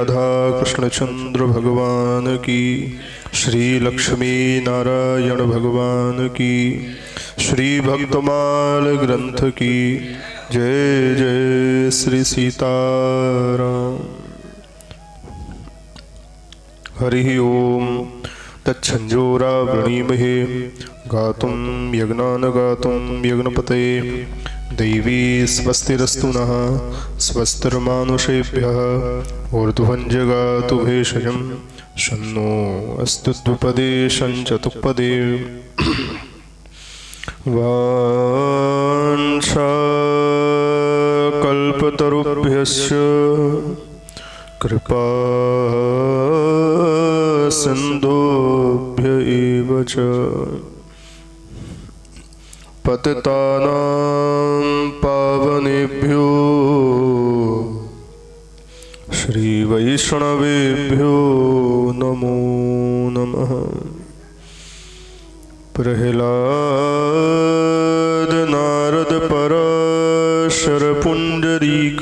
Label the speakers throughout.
Speaker 1: राधा कृष्णचंद्र भगवान की, श्री लक्ष्मी नारायण भगवान की, श्री भक्तमाल ग्रंथ की जय जय श्री सीताराम। हरि ओम तच्छंजोरा वृणीमहे गातुं यज्ञान गातुं यज्ञपतये दैवी स्वस्तिरस्तु नः स्वस्तिर्मानुषेभ्यः ऊर्ध्वं जगातु भेषजं शन्नो अस्तु द्विपदे शञ्चतुष्पदे वाञ्छाकल्पतरुभ्यश्च कृपा सिन्धुभ्य एव च पतितानां पावनेभ्यो श्री वैष्णवेभ्यो नमो नमः। प्रहलाद नारद पराशर पुंडरीक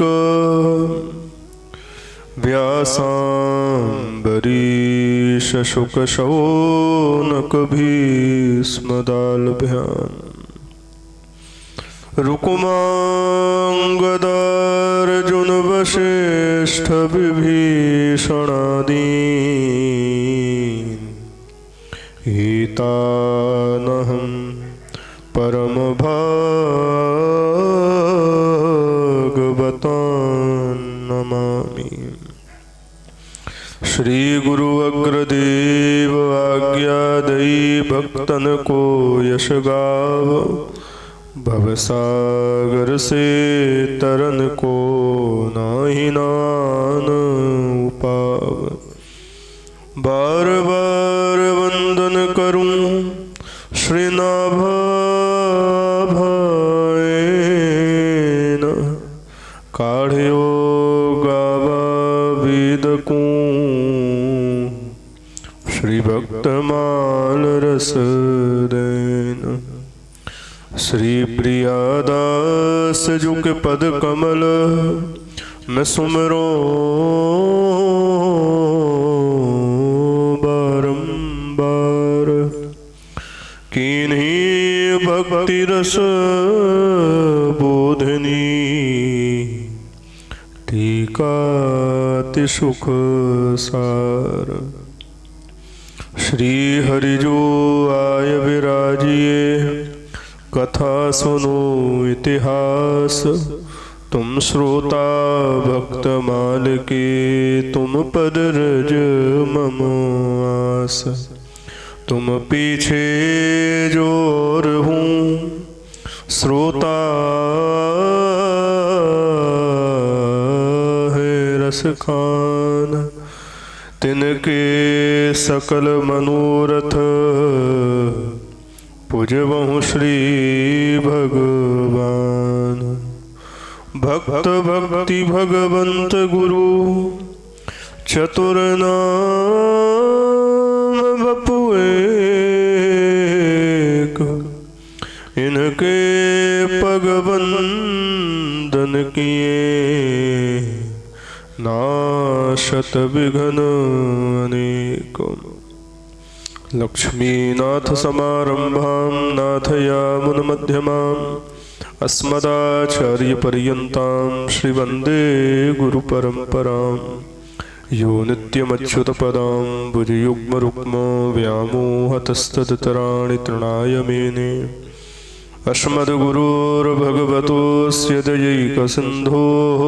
Speaker 1: व्यासाम्बरीश शुक शौनक भीष्मदालभ्याम् रुक्मांगदार्जुन वसिष्ठ विभीषणादीन् एतानहं परमभागवतान् नमामि। श्री गुरु अग्रदेव आज्ञादयी भक्तन को यश गाव भवसागर से तरन को नाही नान उपाव। बार बार वंदन करूं श्रीनाभायन काढ़्यो गावा वेद को श्री भक्तमाल रस देन। श्री प्रियादास जो के पद कमल मैं सुमरो बारंबार किन्हीं भक्ति रस बोधनी टीका सुख सार। श्री हरि जो आय विराजिए कथा सुनो इतिहास तुम श्रोता भक्त माल के तुम पद रज मम आस। तुम पीछे जोर हूँ श्रोता है रस खान तिनके सकल मनोरथ पूजवहु श्री भगवान। भक्त भक्ति भगवंत गुरु चतुर नाम बपु एक इनके पगवंदन किए नाशत विघ्न अनेक। लक्ष्मीनाथ समारंभां नाथयामुनमध्यमाम् अस्मदाचार्यपर्यन्तां श्रीवन्दे गुरुपरम्पराम्। यो नित्यमच्युतपदां भुजयुग्मरुक्मो व्यामोहतस्तदितराणि तृणाय मेने। अस्मद्गुरोर्भगवतोऽस्य दयैकसिन्धोः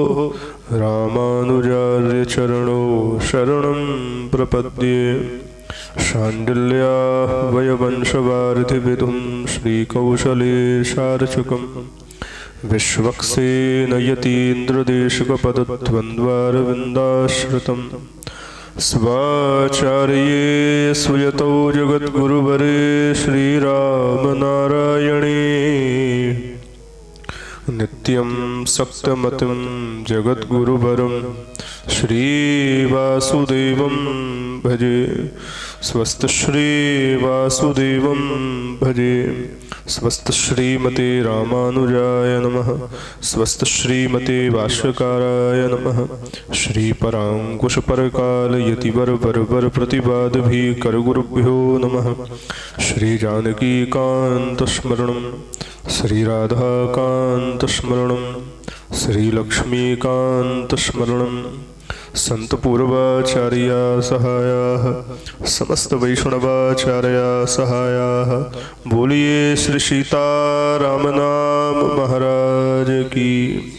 Speaker 1: रामानुजार्यचरणो शरणं प्रपद्ये। शाण्डिल्या वयवंशवार्धिविधुं श्रीकौशलेशार्चकं विश्वक्सेनयतीन्द्रदेशिकपदद्वन्द्वारविन्दाश्रितं स्वाचार्ये सुयतौ जगद्गुरुवरे श्रीरामनारायणे नित्यं सक्तमतिं जगद्गुरुवरं श्रीवासुदेवं भजे। स्वस्त श्री वासुदेवं भजे। स्वस्त श्रीमते रामानुजाय नमः। स्वस्त श्रीमते भाष्यकाराय नमः। श्री परांकुश परकाल यतिवर बर्बर प्रतिपाद भी कर गुरुभ्यो नमः। श्री जानकी कांत स्मरणं श्री राधा कांत स्मरणं श्री लक्ष्मी कांत स्मरणं संत पूर्वाचार्या सहायाः समस्त वैष्णवाचार्या सहायाः। बोलिए श्री सीताराम नाम महाराज की।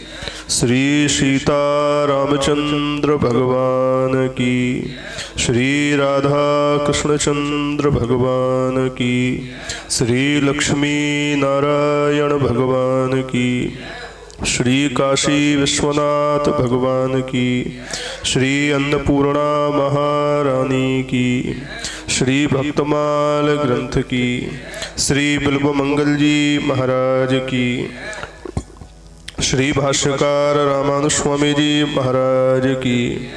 Speaker 1: श्री सीतारामचंद्र भगवान की। श्री राधा कृष्णचंद्र भगवान की। श्री लक्ष्मी नारायण भगवान की। श्री काशी विश्वनाथ भगवान की। श्री अन्नपूर्णा महारानी की। श्री भक्तमाल ग्रंथ की। श्री बिल्वमंगल जी महाराज की। श्री भाष्यकार रामानुज स्वामी जी महाराज की।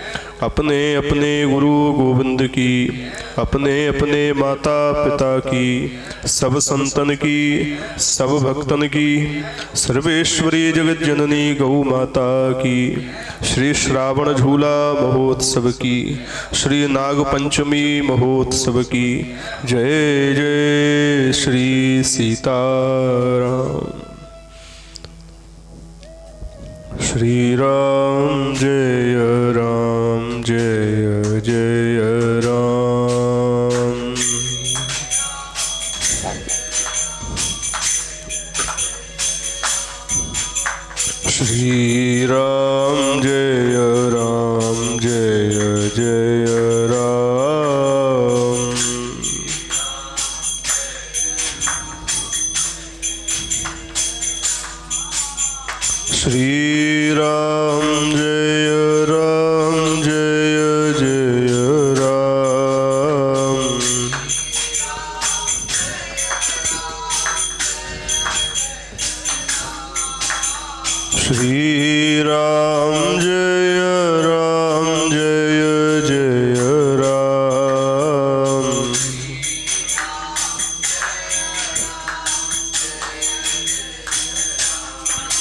Speaker 1: अपने अपने गुरु गोविंद की। अपने अपने माता पिता की। सब संतन की। सब भक्तन की। सर्वेश्वरी जगत जननी गौ माता की। श्री श्रावण झूला महोत्सव की। श्री नाग पंचमी महोत्सव की। जय जय श्री सीताराम। श्री राम जय जय राम। श्री राम जय जय राम। श्री राम जय जय राम। श्री राम जय जय राम।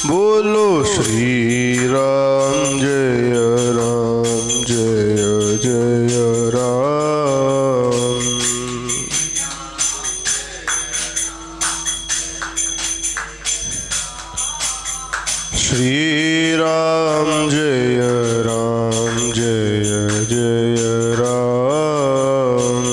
Speaker 1: बोलो श्री राम जय जय राम। श्री राम जय जय राम।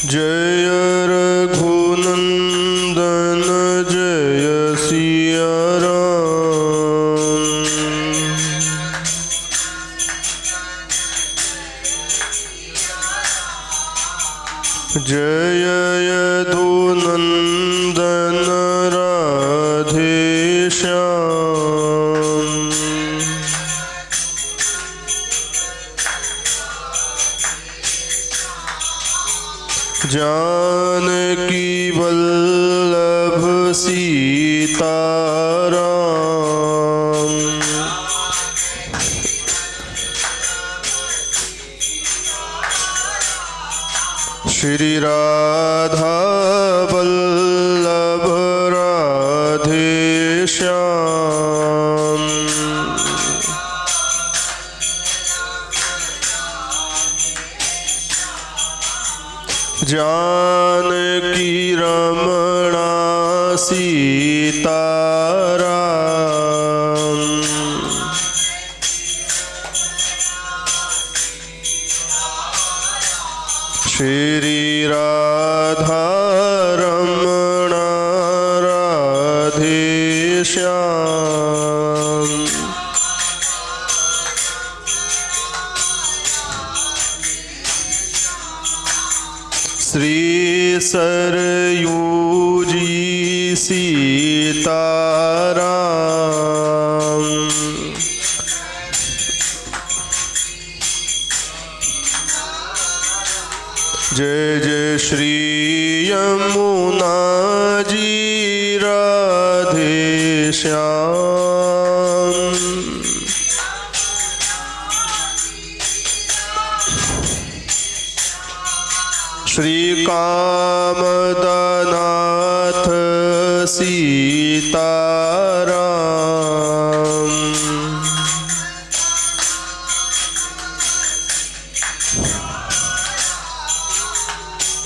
Speaker 1: जय रघुनंदन जय सिया राम। जय यदुनंदन राधे श्याम। जानकी वल्लभ सीताराम। श्री राधा वल्लभ राधे श्याम। जानकी रमणा सीताराम। श्री राधा रमणा राधे श्याम। श्री सरयू जी सीताराम। जय जय श्री यमुना जी राधे श्याम। कामदनाथ सीताराम।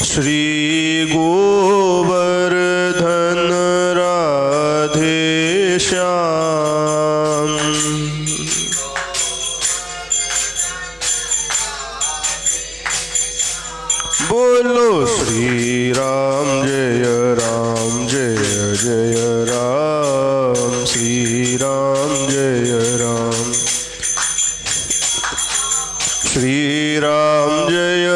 Speaker 1: श्री गोवर्धन राधे श्याम। बोलो श्री राम जय जय राम। श्री राम जय राम। श्री राम जय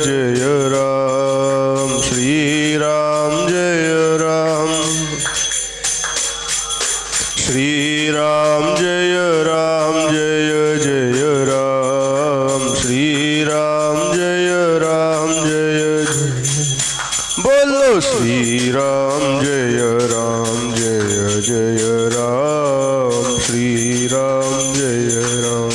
Speaker 1: जय राम। श्री राम जय राम। श्री राम जय जय राम। श्री राम जय जय। बोलो श्री राम जय जय राम। श्री राम जय राम।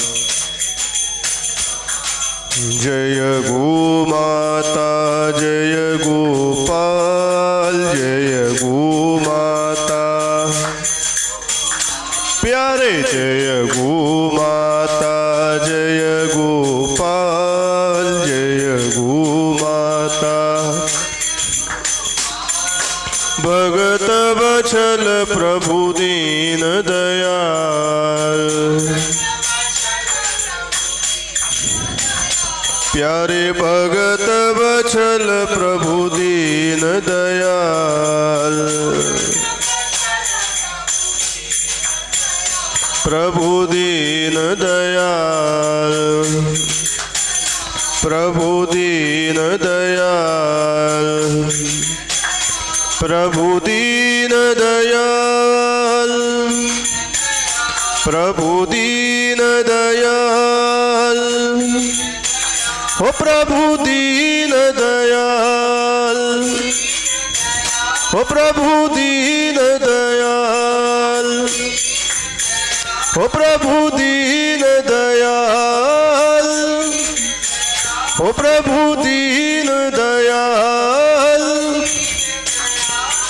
Speaker 1: जय गोमाता जय गोपाल जय गोमाता। प्यारे जय गोमाता जय गोपाल जय गोमाता। भगत वत्सल प्रभु दीन दयाल। प्यारे भगत वत्सल प्रभु दीन दयाल। प्रभु दीन दयाल। प्रभु दीन दयाल। प्रभु दीन दयाल। प्रभु दीन दयाल। हो प्रभु दीन दयाल। हो प्रभु दीन दयाल। हो प्रभु दीन दयाल। हो प्रभु दीन दयाल।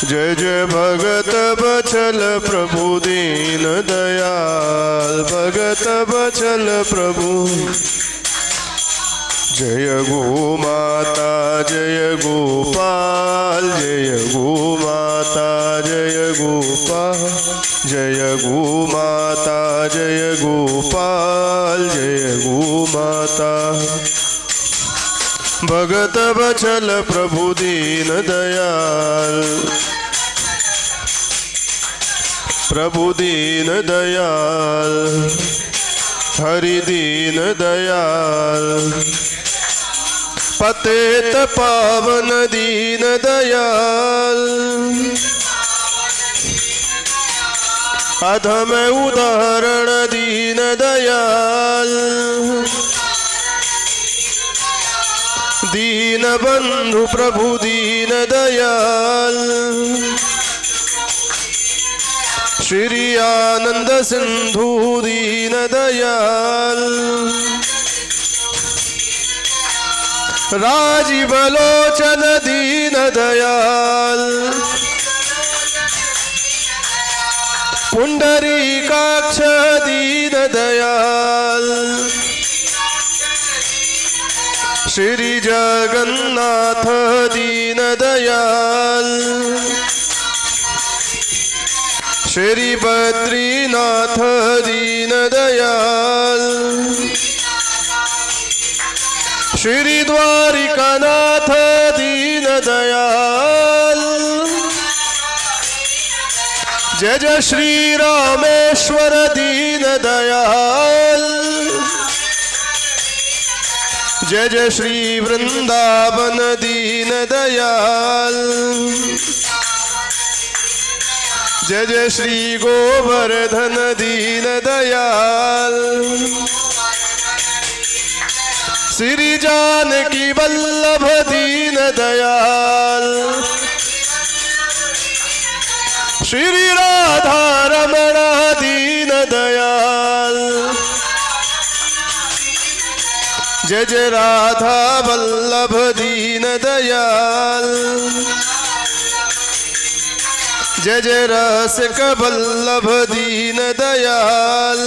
Speaker 1: जय जय भगत वत्सल प्रभु दीन दयाल। भगत वत्सल प्रभु। जय गोमाता जय गोपाल जय गोमाता जय गोपाल। जय गोमाता जय गोपाल जय गोमाता। भगत वत्सल प्रभु दीन दयाल। प्रभु दीन दयाल। हरि दीन दयाल। पतित पावन दीन दयाल। अधम उदाहरण दीन दयाल। दीन बंधु प्रभु दीन दयाल। श्री आनंद सिंधु दीन दयाल। राजीव लोचन दीन दयाल। पुंडरीकाक्ष दीन दयाल। श्री जगन्नाथ दीन दयाल। श्री बद्रीनाथ दीन दयाल। श्री द्वारिकानाथ दीन दयाल। जय जय श्री रामेश्वर दीन दयाल। जय जय श्री वृंदावन दीन दयाल। जय जय श्री गोवर्धन दीन दयाल। श्री जानकी वल्लभ दीन दयाल। श्री राधा रमण दीन दयाल। जय जय जय राधा वल्लभ दीन दयाल, जय जय रसिक वल्लभ दीन दयाल,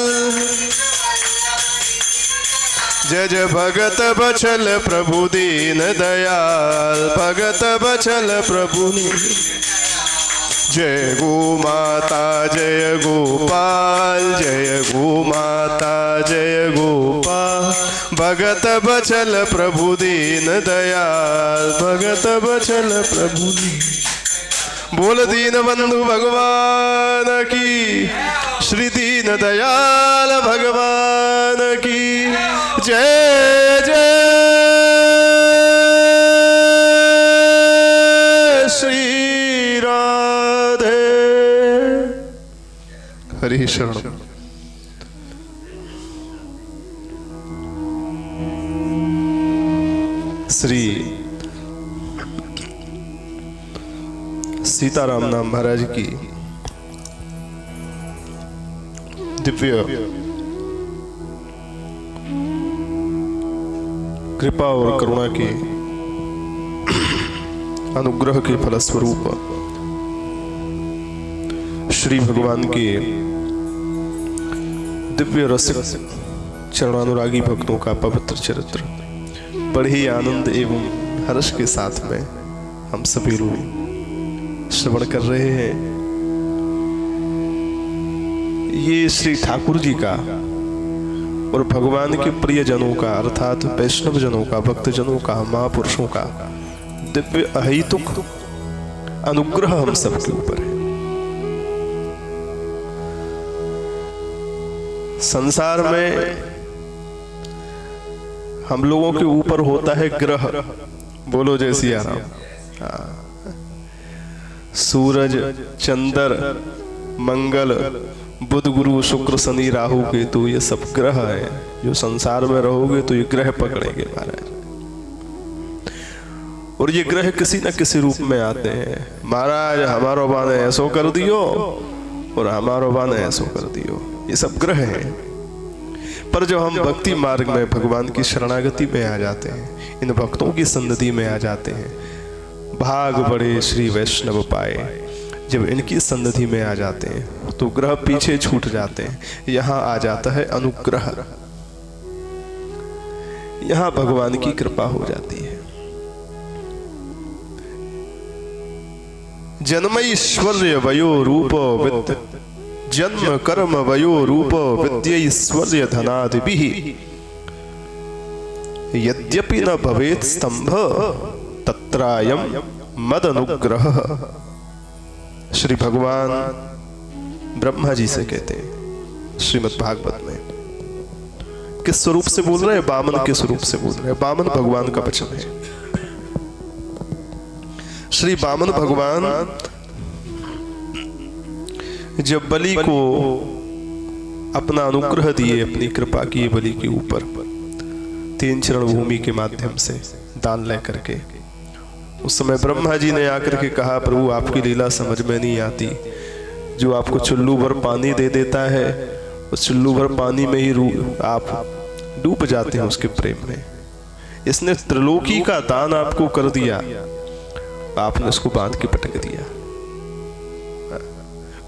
Speaker 1: जय जय भगत बचल प्रभु दीन दयाल, भगत बचल प्रभु। जय गो माता जय गोपाल, जय गो माता जय गोपाल, भगत बचल प्रभु दीन दयाल, भगत बचल प्रभु। बोल दीन बंधु भगवान की, श्री दीन दयाल भगवान की जय जय श्री राधे। हरि शरण। श्री सीताराम नाम महाराज की दिव्य कृपा और करुणा के अनुग्रह के फलस्वरूप श्री भगवान के दिव्य रसिक चरणानुरागी भक्तों का पवित्र चरित्र बड़े ही आनंद एवं हर्ष के साथ में हम सभी लोग श्रवण कर रहे हैं। ये श्री ठाकुर जी का और भगवान के प्रिय जनों का अर्थात वैष्णव जनों का, भक्त जनों का, महापुरुषों का दिव्य अहेतुक अनुग्रह हम सबके ऊपर है। संसार में हम लोगों के ऊपर होता है ग्रह, बोलो जय सिया राम। सूरज, चंद्र, मंगल, बुध, गुरु, शुक्र, शनि, राहु, केतु, ये सब ग्रह है। जो संसार में रहोगे तो ये ग्रह पकड़ेंगे महाराज, और ये ग्रह किसी न किसी रूप में आते हैं। महाराज हमारो बाने ऐसो कर दियो और हमारो बाने ऐसो कर दियो, ये सब ग्रह हैं। पर जब हम भक्ति मार्ग में भगवान की शरणागति में आ जाते हैं, इन भक्तों की संगति में आ जाते हैं, भाग बड़े श्री वैष्णव पाए, जब इनकी संगति में आ जाते हैं तो ग्रह पीछे छूट जाते हैं। यहाँ आ जाता है अनुग्रह, यहाँ भगवान की कृपा हो जाती है। जन्मैश्वर्य वयो रूप वित्त, जन्म कर्म वयो रूप विद्यैश्वर्य धनादिभिः, यद्यपि न भवेत् स्तंभ तत्रायं मद अनुग्रह। श्री भगवान ब्रह्मा जी से कहते हैं श्रीमद् भागवत में, किस स्वरूप से बोल रहे हैं? वामन के स्वरूप से बोल रहे हैं। वामन भगवान का वचन है। श्री वामन भगवान जब बलि को अपना अनुग्रह दिए, अपनी कृपा किए बलि के ऊपर 3 चरण भूमि के माध्यम से दान लेकर के, उस समय ब्रह्मा जी ने आकर के कहा, प्रभु आपकी लीला समझ में नहीं आती। जो आपको चुल्लू भर पानी दे देता है, उस चुल्लू भर पानी में ही आप डूब जाते हैं उसके प्रेम में। इसने त्रिलोकी का दान आपको कर दिया, आपने उसको बांध के पटक दिया।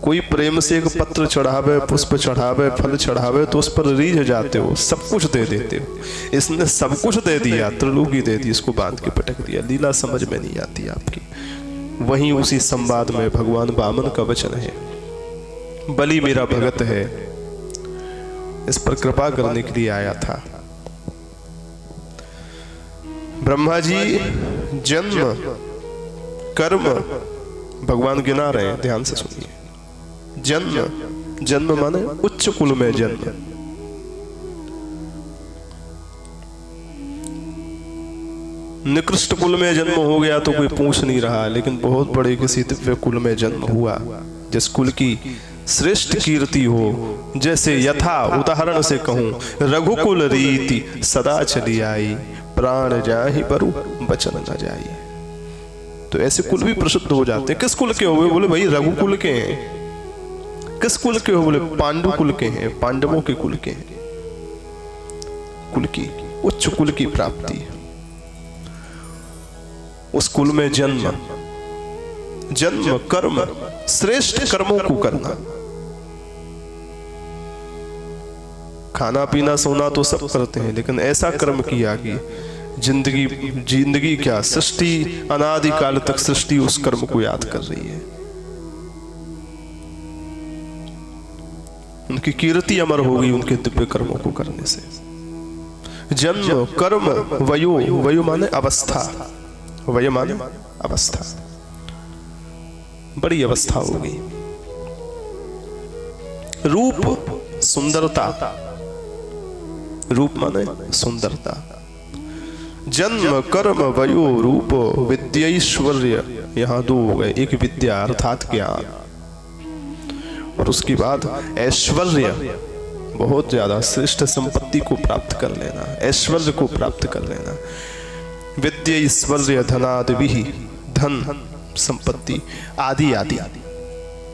Speaker 1: कोई प्रेम से एक पत्र चढ़ावे, पुष्प चढ़ावे, फल चढ़ावे तो उस पर रीझ जाते हो, सब कुछ दे देते हो। इसने सब कुछ दे दिया, त्रिलोकी दे दी, इसको बांध के पटक दिया। लीला समझ में नहीं आती आपकी। वहीं उसी संवाद में भगवान वामन का वचन है, बलि मेरा भगत है, इस पर कृपा करने के लिए आया था। ब्रह्मा जी जन्म कर्म भगवान गिना रहे हैं, ध्यान से सुनिए। जन्म, जन्म माने उच्च कुल में जन्म। निकृष्ट कुल में जन्म हो गया तो कोई पूछ नहीं रहा, लेकिन बहुत बड़े किसी दिव्य कुल में जन्म हुआ, जिस कुल की श्रेष्ठ कीर्ति हो। जैसे यथा उदाहरण से कहूं, रघुकुल रीति सदा चली आई, प्राण जाहि परु बचन न जाई। तो ऐसे कुल भी प्रसिद्ध हो जाते हैं। किस कुल के हो? बोले भाई रघुकुल के हैं। किस कुल के हो? बोले पांडु कुल के हैं, पांडवों के कुल के हैं। कुल की उच्च कुल की प्राप्ति, उस कुल में जन्म कर्म, श्रेष्ठ कर्मों को करना। खाना पीना सोना तो सब करते हैं, लेकिन ऐसा कर्म किया कि जिंदगी क्या, सृष्टि अनादि काल तक सृष्टि उस कर्म को याद कर रही है। उनकी कीर्ति अमर होगी उनके दिव्य कर्मों को करने से। जन्म कर्म वयो माने अवस्था, वय माने अवस्था, बड़ी अवस्था होगी। रूप सुंदरता, रूप माने सुंदरता। जन्म कर्म वयो रूप विद्यैश्वर्य, यहां दो हो गए, एक विद्या अर्थात ज्ञान, और उसके बाद ऐश्वर्य, बहुत ज्यादा श्रेष्ठ संपत्ति को प्राप्त कर लेना, ऐश्वर्य को प्राप्त कर लेना। विद्यैश्वर्य धनादिभिः, धन संपत्ति आदि आदि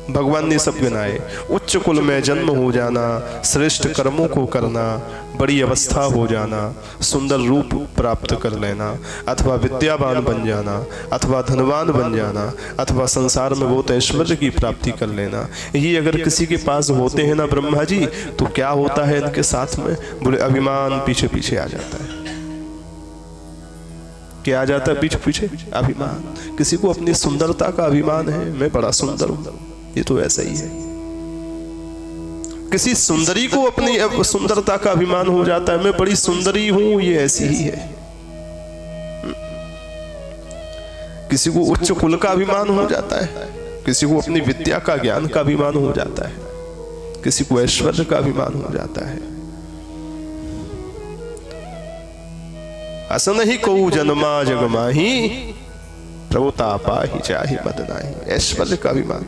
Speaker 1: भगवान ने सब गिनाए। उच्च कुल में जन्म हो जाना, श्रेष्ठ कर्मों को करना, बड़ी अवस्था हो जाना, सुंदर रूप प्राप्त कर लेना, अथवा विद्यावान बन जाना, अथवा धनवान बन जाना, अथवा संसार में बहुत ऐश्वर्य की प्राप्ति कर लेना। ये अगर किसी के पास होते हैं ना ब्रह्मा जी, तो क्या होता है इनके साथ में? बोले अभिमान पीछे पीछे आ जाता है। क्या आ जाता है पीछे पीछे? अभिमान। किसी को अपनी सुंदरता का अभिमान है, मैं बड़ा सुंदर हूं, ये तो ऐसा ही है। किसी सुंदरी को अपनी सुंदरता का अभिमान हो जाता है, मैं बड़ी सुंदरी हूं, ये ऐसी ही है। किसी को उच्च कुल का अभिमान हो जाता है, किसी को अपनी विद्या का ज्ञान का अभिमान हो जाता है, किसी को ऐश्वर्य का अभिमान हो जाता है। असन ही को जन्मा जगमाही, प्रभुता पाहि चाहि मदनाही। ऐश्वर्य का अभिमान,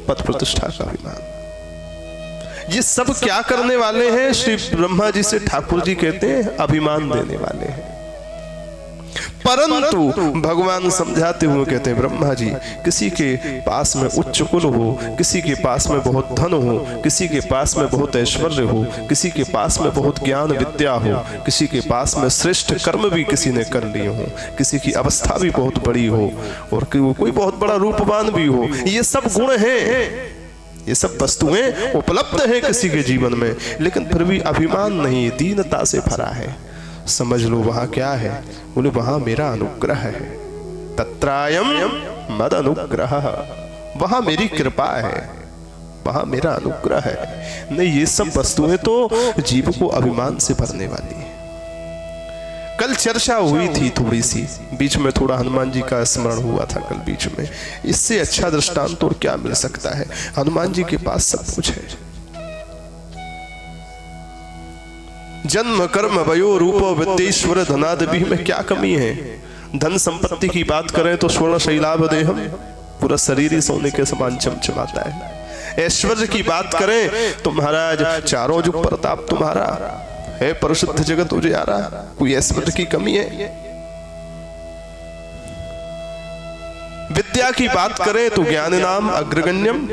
Speaker 1: पद प्रतिष्ठा का अभिमान, ये सब क्या करने वाले हैं? श्री ब्रह्मा जी से ठाकुर जी कहते हैं अभिमान देने वाले हैं। परंतु भगवान समझाते हुए कहते हैं ब्रह्मा जी, किसी के पास में उच्च कुल हो, किसी के पास में बहुत धन हो, किसी के पास में बहुत ऐश्वर्य हो, किसी के पास में बहुत ज्ञान विद्या हो, किसी के पास में श्रेष्ठ कर्म भी किसी ने कर लिए हो, किसी की अवस्था भी बहुत बड़ी हो, और कोई बहुत बड़ा रूपवान भी हो, ये सब गुण हैं, ये सब वस्तुएं उपलब्ध हैं किसी के जीवन में, लेकिन फिर भी अभिमान नहीं, दीनता से भरा है। समझ लो वहां क्या है? बोले वहां मेरा अनुग्रह है। तत्रायम मद अनुग्रह, वहां मेरी कृपा है, वहां मेरा अनुग्रह है। नहीं, ये सब वस्तुएं तो जीव को अभिमान से भरने वाली है। कल चर्चा हुई थी थोड़ी सी, बीच में थोड़ा हनुमान जी का स्मरण हुआ था कल बीच में। इससे अच्छा दृष्टांत और क्या मिल सकता है? हनुमान जी के पास सब कुछ है। जन्म कर्म वयो रूप विद्येश्वर धनादि में क्या कमी है? धन संपत्ति की बात करें तो स्वर्ण शैलाभ देहम, पूरा शरीर ही सोने के समान चमचमाता है। ऐश्वर्य की बात करें तो महाराज चारों जुग प्रताप तुम्हारा है, परिशुद्ध जगत उजियारा, कोई ऐश्वर्य की कमी है? विद्या की बात करें तो ज्ञान नाम अग्रगण्यम,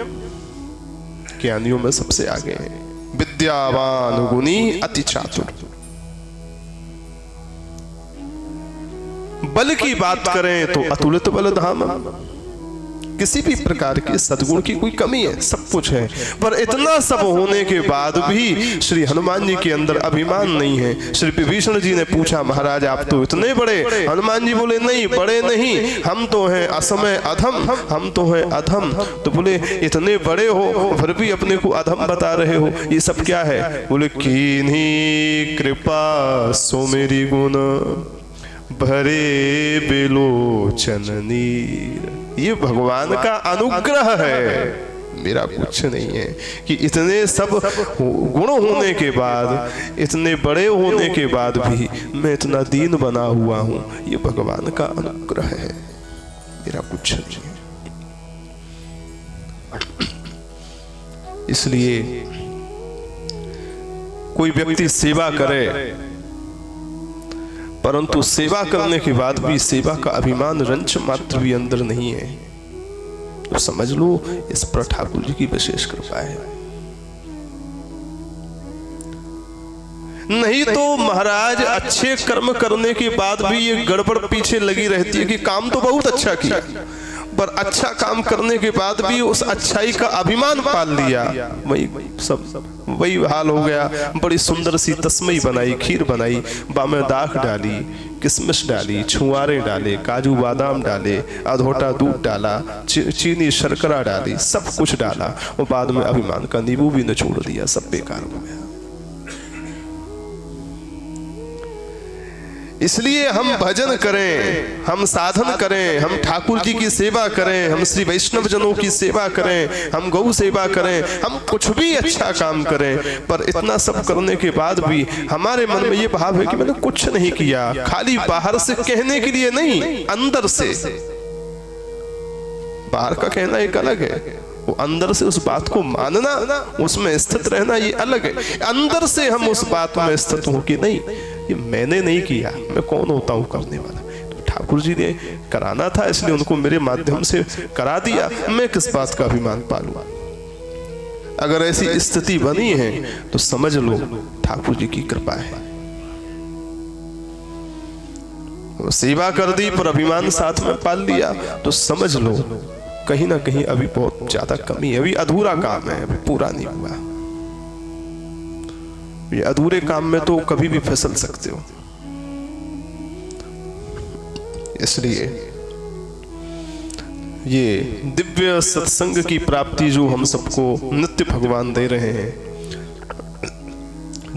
Speaker 1: ज्ञानियों में सबसे आगे है। विद्यावान गुणी अति चातुर। बल की बात करें तो अतुलित बल धाम, किसी भी प्रकार के सद्गुण की कोई कमी है, सब कुछ है। पर इतना सब होने के बाद भी श्री हनुमान जी के अंदर अभिमान नहीं है। श्री विभीषण जी ने पूछा महाराज आप तो इतने बड़े, हनुमान जी बोले नहीं बड़े नहीं, हम तो हैं असमय अधम, हम तो हैं अधम। तो बोले इतने बड़े हो फिर भी अपने को अधम बता रहे हो, ये सब क्या है? बोले कीन्ही कृपा सो मेरी गुण भरे बिलोचन नीर। ये भगवान का अनुग्रह है, मेरा कुछ नहीं है कि इतने सब गुण होने के बाद, इतने बड़े होने के बाद भी मैं इतना दीन बना हुआ हूं, ये भगवान का अनुग्रह है, मेरा कुछ नहीं है। इसलिए कोई व्यक्ति सेवा करे, परंतु सेवा करने के बाद भी सेवा का अभिमान रंच मात्र भी अंदर नहीं है, तो समझ लो इस पर ठाकुर जी की विशेष कृपा है। नहीं तो महाराज अच्छे कर्म करने के बाद भी ये गड़बड़ पीछे लगी रहती है कि काम तो बहुत अच्छा किया, पर अच्छा काम करने के बाद भी उस अच्छाई का अभिमान पाल लिया, वही हाल हो गया। बड़ी सुंदर सी तस्मई बनाई, खीर बनाई, बामे दाख डाली, किशमिश डाली, छुआरे डाले, काजू बादाम डाले, अधोटा दूध डाला, चीनी शर्करा डाली, सब कुछ डाला और बाद में अभिमान का नींबू भी निचोड़ दिया, सब बेकार हो गया। इसलिए हम भजन करें, हम साधन करें, हम ठाकुर जी की सेवा करें, हम श्री वैष्णव जनों की सेवा करें, हम गौ सेवा करें, हम कुछ भी अच्छा काम करें, पर इतना सब करने के बाद भी हमारे मन में ये भाव है कि मैंने कुछ नहीं किया। खाली बाहर से कहने के लिए नहीं, अंदर से। बाहर का कहना एक अलग है, वो अंदर से उस बात को मानना, उसमें स्थित रहना ये अलग है। अंदर से हम उस बात में स्थित हो कि नहीं, ये मैंने नहीं किया, मैं कौन होता हूं करने वाला, तो ठाकुर जी ने कराना था इसलिए उनको मेरे माध्यम से करा दिया, मैं किस बात का अभिमान पालूं। अगर ऐसी स्थिति बनी है तो समझ लो ठाकुर जी की कृपा है। वो सेवा कर दी पर अभिमान साथ में पाल लिया तो समझ लो कहीं ना कहीं अभी बहुत ज्यादा कमी है, अभी अधूरा काम है, अभी पूरा नहीं हुआ। ये अधूरे काम में तो कभी भी फिसल सकते हो। इसलिए ये दिव्य सत्संग की प्राप्ति जो हम सबको नित्य भगवान दे रहे हैं,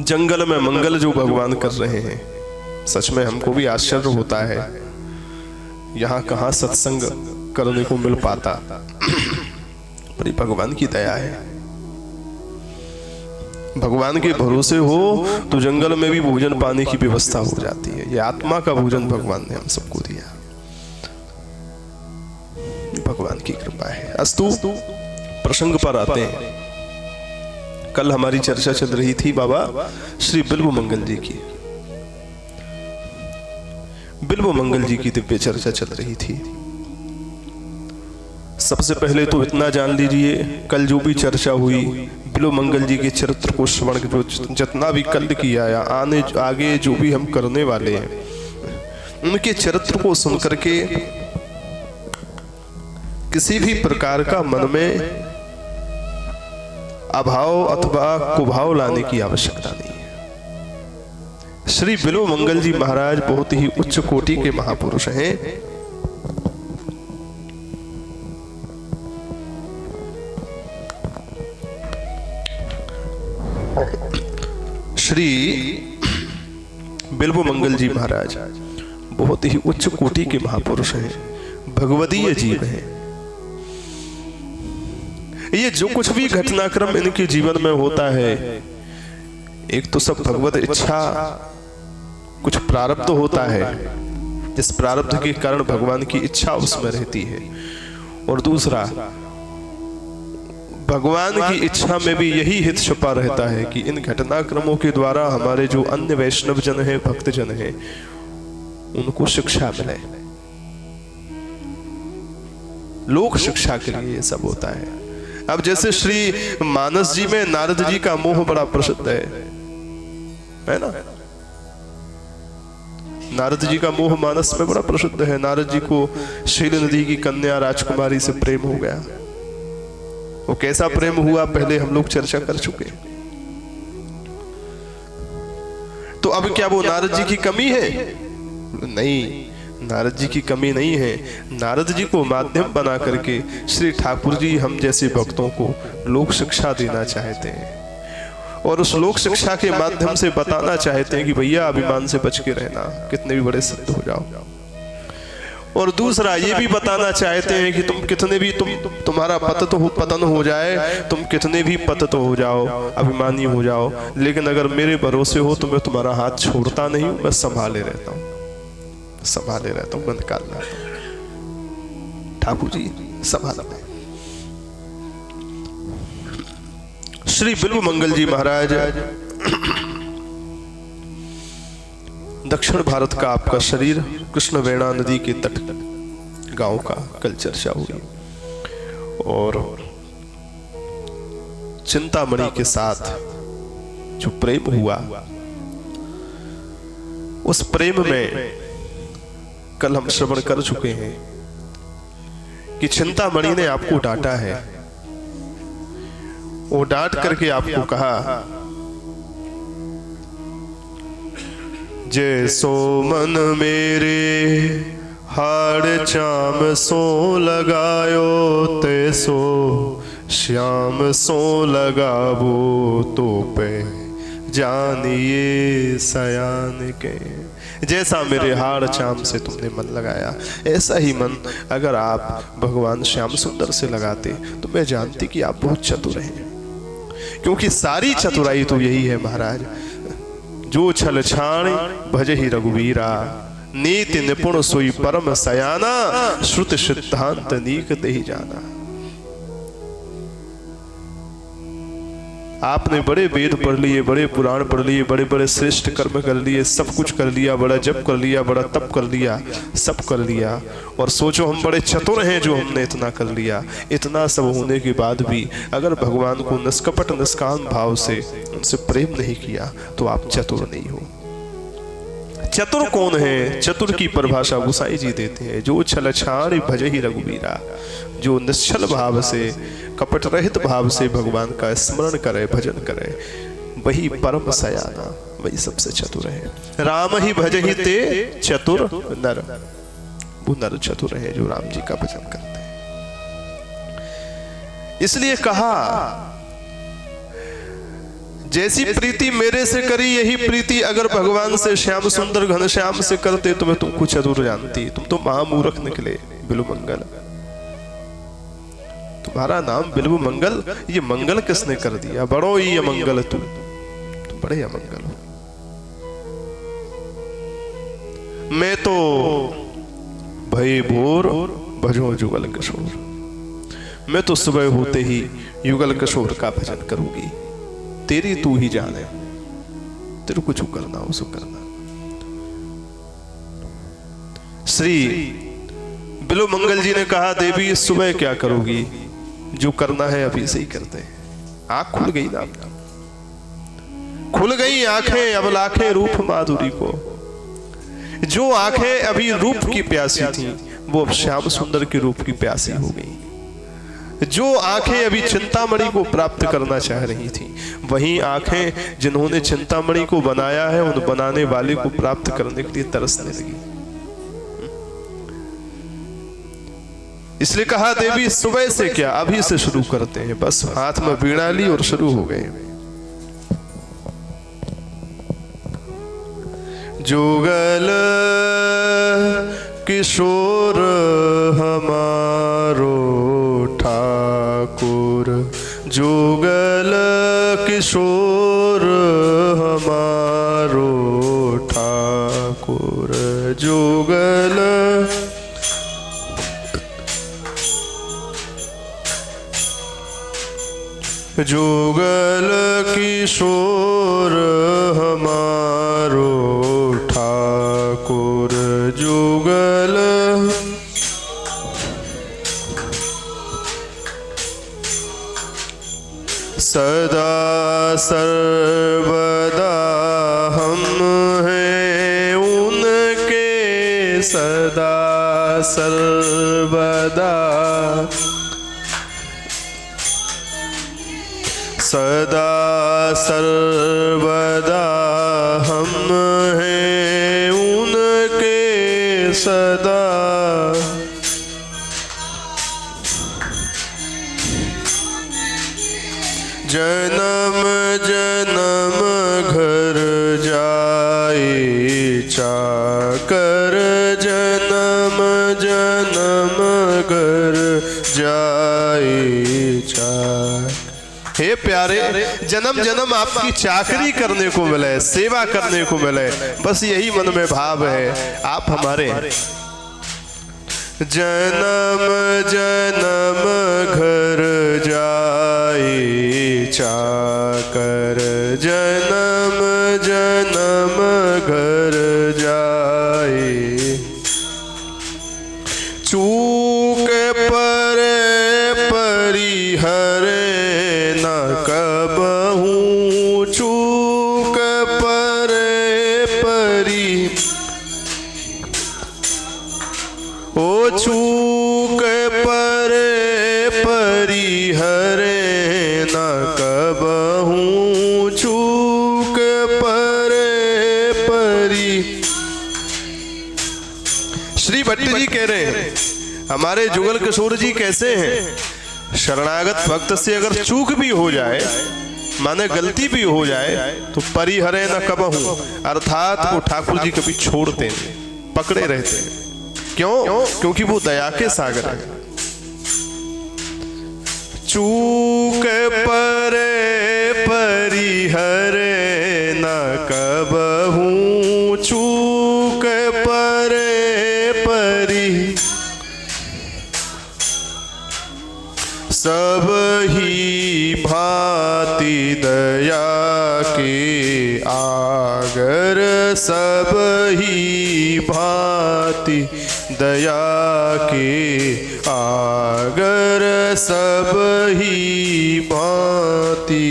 Speaker 1: जंगल में मंगल जो भगवान कर रहे हैं, सच में हमको भी आश्चर्य होता है। यहाँ कहाँ सत्संग करने को मिल पाता, बड़ी भगवान की दया है। भगवान के भरोसे हो तो जंगल में भी भोजन पाने की व्यवस्था हो जाती है। ये आत्मा का भोजन भगवान ने हम सबको दिया, भगवान की कृपा है। अस्तु प्रसंग पर आते हैं। कल हमारी चर्चा चल रही थी बाबा श्री बिल्व मंगल जी की, बिल्व मंगल जी की दिव्य चर्चा चल रही थी। सबसे पहले तो इतना जान लीजिए, कल जो भी चर्चा हुई बिल्व मंगल जी के चरित्र को श्रवण, जो जितना भी कल किया या आगे जो भी हम करने वाले हैं, उनके चरित्र को सुनकर के किसी भी प्रकार का मन में अभाव अथवा कुभाव लाने की आवश्यकता नहीं है। श्री बिल्व मंगल जी महाराज बहुत ही उच्च कोटि के महापुरुष हैं। श्री बिल्व मंगल जी महाराज बहुत ही उच्च कोटि के महापुरुष हैं, भगवदीय जीव हैं। ये जो कुछ भी घटनाक्रम इनके जीवन में होता है, एक तो सब भगवत इच्छा, कुछ प्रारब्ध होता है जिस प्रारब्ध के कारण भगवान की इच्छा उसमें रहती है, और दूसरा भगवान की इच्छा में भी यही हित छुपा रहता है कि इन घटनाक्रमों के द्वारा हमारे जो अन्य वैष्णव जन हैं, भक्त जन हैं, उनको शिक्षा मिले। लोक शिक्षा के लिए ये सब होता है। अब जैसे श्री मानस जी में नारद जी का मोह बड़ा प्रसिद्ध है ना? नारद जी का मोह मानस में बड़ा प्रसिद्ध है। नारद जी को शैल नदी की कन्या राजकुमारी से प्रेम हो गया। वो कैसा प्रेम हुआ पहले हम लोग चर्चा कर चुके। तो अब क्या वो नारद जी की कमी है? नहीं, नारद जी की कमी नहीं है। नारद जी को माध्यम बना करके श्री ठाकुर जी हम जैसे भक्तों को लोक शिक्षा देना चाहते हैं, और उस लोक शिक्षा के माध्यम से बताना चाहते हैं कि भैया अभिमान से बच के रहना, कितने भी बड़े सिद्ध हो जाओ। और दूसरा ये भी बताना चाहते हैं कि तुम कितने भी तुम्हारा पतन हो जाए, तुम कितने भी पतित हो जाओ, अभिमानी हो जाओ, लेकिन अगर मेरे भरोसे हो तो मैं तुम्हारा हाथ छोड़ता नहीं हूं, मैं संभाले रहता हूं, मैं निकाल लाता हूं। ठाकुर जी संभालते। श्री बिल्व मंगल जी महाराज दक्षिण भारत का आपका शरीर, कृष्ण वेणा नदी के तट गांव का कल चर्चा हुई, और चिंतामणि के साथ जो प्रेम हुआ उस प्रेम में कल हम श्रवण कर चुके हैं कि चिंतामणि ने आपको डांटा है। वो डांट करके आपको कहा, जैसो मन मेरे हाड़ चाम सो लगायो, तैसो श्याम सो लगावो तो पे जानिए सयान के। जैसा मेरे हाड़ चाम से तुमने मन लगाया, ऐसा ही मन अगर आप भगवान श्याम सुंदर से लगाते तो मैं जानती कि आप बहुत चतुर हैं। क्योंकि सारी चतुराई तो यही है महाराज, जो छल छाण भजहि रघुवीरा, नीति निपुण सोई परम सयाना, श्रुत सिद्धांत नीक देहि जाना। आपने बड़े वेद पढ़ लिए, बड़े पुराण पढ़ लिए, बड़े बड़े श्रेष्ठ कर्म कर लिए, सब कुछ कर लिया, बड़ा जप कर लिया, बड़ा तप कर लिया, सब कर लिया, और सोचो हम बड़े चतुर हैं जो हमने इतना कर लिया। इतना सब होने के बाद भी अगर भगवान को निष्कपट निष्काम भाव से उनसे प्रेम नहीं किया तो आप चतुर नहीं हो। चतुर कौन है? चतुर की परिभाषा गोसाई जी देते हैं, जो छल छाड़ भजहि रघुवीरा, जो निश्चल भाव से, कपट रहित भाव से भगवान का स्मरण करे, भजन करे, वही परम सयाना, वही सबसे चतुर है। राम ही भजहि ते चतुर नर, वो नर चतुर है जो राम जी का भजन करते हैं। इसलिए कहा, जैसी प्रीति मेरे से करी यही प्रीति अगर भगवान से श्याम सुंदर घनश्याम से करते तो मैं तुमको चतुर जानती। तुम तो महामूर्ख निकले। बिल्व मंगल, तुम्हारा नाम बिल्व मंगल, ये मंगल किसने कर दिया? बड़ो ही अमंगल तुम बड़े अमंगल हो। मैं तो भय भोर भजो जुगल किशोर, मैं तो सुबह होते ही युगल किशोर का भजन करूंगी। तेरी तू ही जाने, तेरे को जो करना हो सो करना। श्री बिल्व मंगल जी ने कहा, देवी सुबह क्या करोगी? जो करना है अभी से ही करते हैं। आंख खुल गई ना, खुल गई आंखें, अब लाखें रूप माधुरी को। जो आंखें अभी रूप की प्यासी थी वो अब श्याम सुंदर के रूप की प्यासी हो गई। जो आंखें अभी चिंतामणि को प्राप्त करना चाह रही थी, वही आंखें जिन्होंने चिंतामणि को बनाया है उन बनाने वाले को प्राप्त करने के लिए तरसने लगी। इसलिए कहा, देवी सुबह से क्या, अभी से शुरू करते हैं। बस हाथ में वीणा ली और शुरू हो गए। जुगल किशोर हमारो ठाकुर, जुगल किशोर हमारो ठाकुर, जुगल जुगल किशोर हमारो ठाकुर, जुगल सदा सर्वदा हम हैं उनके, सदा सर्वदा, सदा सर्वदा हम हैं उनके, सदा जन्म जन्म घर जाए चाकर, जन्म जन्म घर जाए चाकर। हे प्यारे, जन्म जन्म आपकी चाकरी करने को मिले, सेवा करने को मिले, बस यही मन में भाव है। आप हमारे जन्म जन्म घर जाए चाकर, जन्म जन्म घर जाए, चूक पर परिहरे न कबहू, चूक पर परि न कबहूँ चूक परे परी। श्री भट्ट जी कह रहे हैं हमारे जुगल किशोर जी कैसे हैं, शरणागत भक्त से अगर चूक भी हो जाए, माने गलती भी हो जाए, तो परिहरे न कबहूँ, अर्थात वो ठाकुर जी कभी छोड़ते नहीं, पकड़े रहते हैं। क्यों? क्योंकि वो दया के सागर है। चूक परे परिहरे न कबहूँ चूक परे परी। सब ही भांति दया के आगर, सब ही भांति दया के आगर, सब ही भांति।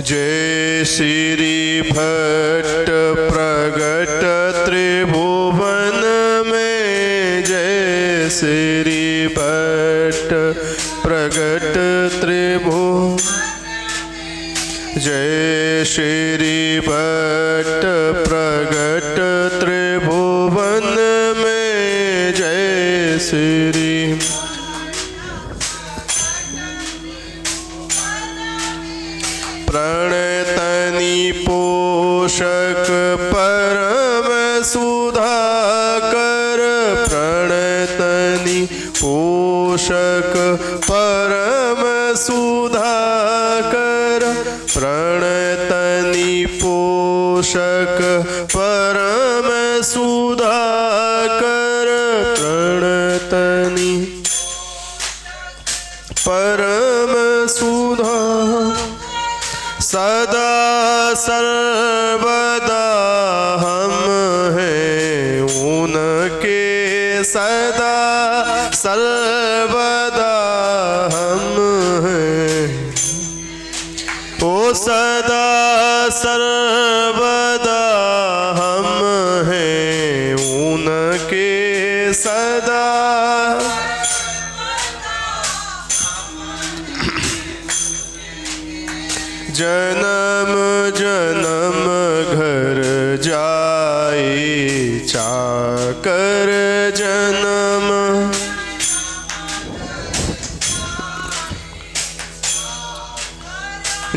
Speaker 1: जय श्री भट्ट प्रगट त्रिभुवन में, जय श्री भट्ट प्रगट त्रिभुवन, जय श्री भट्ट प्रगट त्रिभुवन में, जय श्री। प्रणतनि पोषक परम सुधाकर, प्रणतनि पोषक परम सुधाकर, प्रणतनि पोषक परम सुधाकर, प्रणतनि परम सुधा। सदा सर्वदा हम हैं उनके, सदा सर्वदा हम हैं, ओ सदा सर्वदा हम हैं उनके, सदा। जन्म जन्म घर जाए चाकर जन्म,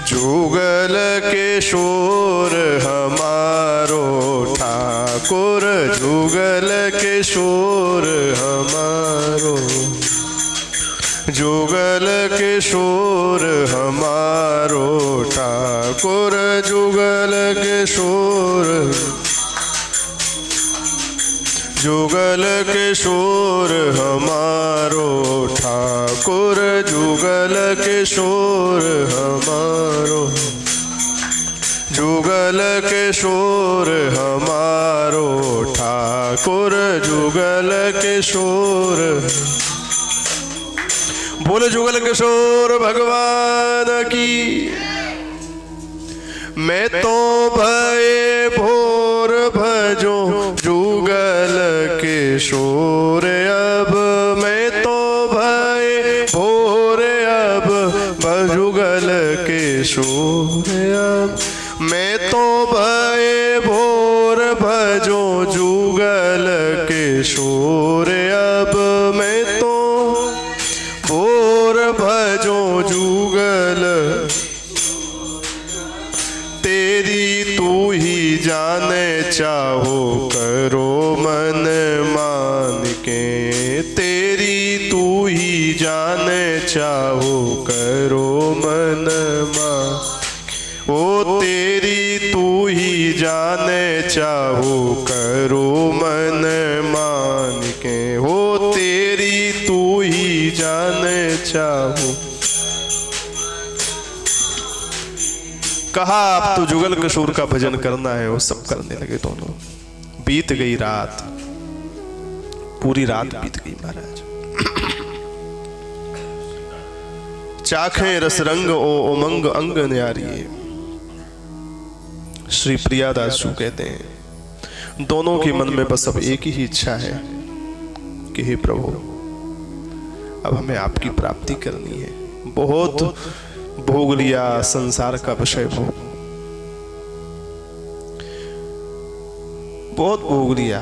Speaker 1: जुगल किशोर हमारो ठाकुर, जुगल किशोर हमारो, जुगल किशोर हमारो ठाकुर, जुगल किशोर, जुगल किशोर हमारो ठाकुर, जुगल किशोर हमारो, जुगल किशोर हमारो ठाकुर, जुगल किशोर। बोले जुगल किशोर भगवान की। मैं तो भये भोर भजो जुगल किशोर अब, मैं तो भये भोर अब जुगल किशोर अब, मैं तो भये भोर भजो जुगल किशोर अब, मैं तो भोर भजो जुगल। तेरी तू ही जाने चाहो करो मन मान के, तेरी तू ही जाने चाहो करो मन मान, ओ तेरी तू ही जाने चाहो करो मन मान के, हो तेरी तू ही जाने चाहो। कहा आप तो जुगल किशोर का भजन करना है, वो सब करने लगे दोनों। बीत गई रात, पूरी रात बीत गई महाराज। चाखे रस रंग ओ उमंग अंग न्यारी। श्री प्रियादास जी कहते हैं दोनों के मन में बस अब एक ही इच्छा है कि हे प्रभु अब हमें आपकी प्राप्ति करनी है। बहुत भोग लिया संसार का विषय भोग, बहुत भोग लिया,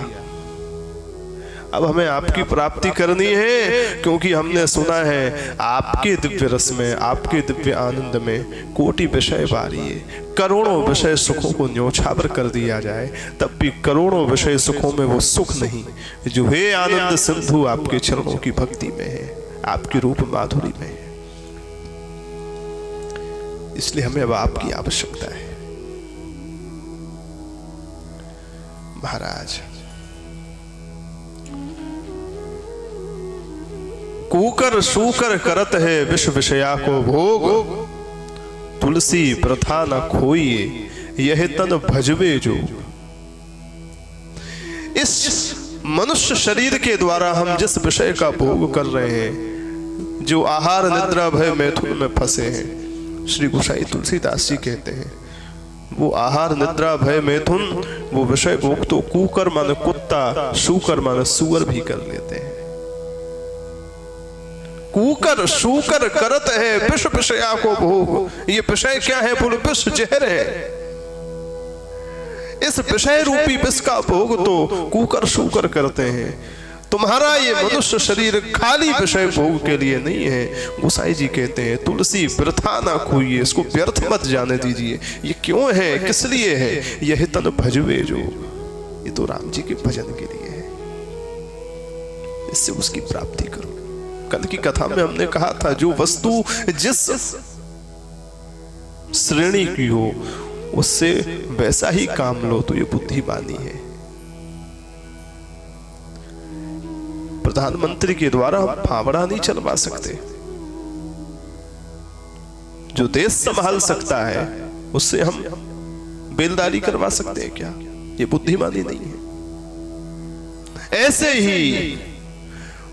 Speaker 1: अब हमें आपकी प्राप्ति करनी है, क्योंकि हमने सुना है आपके दिव्य रस में, आपके दिव्य आनंद में कोटि विषय बारिये, करोड़ों विषय सुखों को न्योछावर कर दिया जाए, तब भी करोड़ों विषय सुखों में वो सुख नहीं जो हे आनंद सिंधु आपके चरणों की भक्ति में है, आपकी रूप माधुरी में है। इसलिए हमें अब आपकी आवश्यकता है। महाराज, कूकर शूकर करत है विश्व विषया को भोग, तुलसी प्रथा न खोइए यह तन भजवे जो। इस मनुष्य शरीर के द्वारा हम जिस विषय का भोग कर रहे हैं, जो आहार निद्रा भय मैथुन में फंसे हैं, श्री गोसाई तुलसीदास जी कहते हैं वो आहार निद्रा भय मैथुन, वो विषय भोग तो कूकर माने कुत्ता, शूकर माने सुअर भी कर लेते हैं। कूकर शूकर करत है विश्व विषया को भोग। ये विषय क्या है? बोले विश्व जहर है। इस विषय रूपी विष का भोग तो कूकर शूकर करते हैं। तुम्हारा ये मनुष्य शरीर खाली विषय भोग के लिए नहीं है। गोसाई जी कहते हैं तुलसी वृथा ना खोइए, इसको व्यर्थ मत जाने दीजिए। ये क्यों है, किस लिए है? यह तन भजवे जो, ये तो राम जी के भजन के लिए है, इससे उसकी प्राप्ति करो। कल की कथा में हमने कहा था जो वस्तु जिस श्रेणी की हो उससे वैसा ही काम लो तो ये बुद्धिमानी है। प्रधानमंत्री के द्वारा हम फावड़ा नहीं चलवा सकते। जो देश संभाल सकता है उससे हम बेलदारी करवा सकते हैं क्या? ये बुद्धिमानी नहीं है। ऐसे ही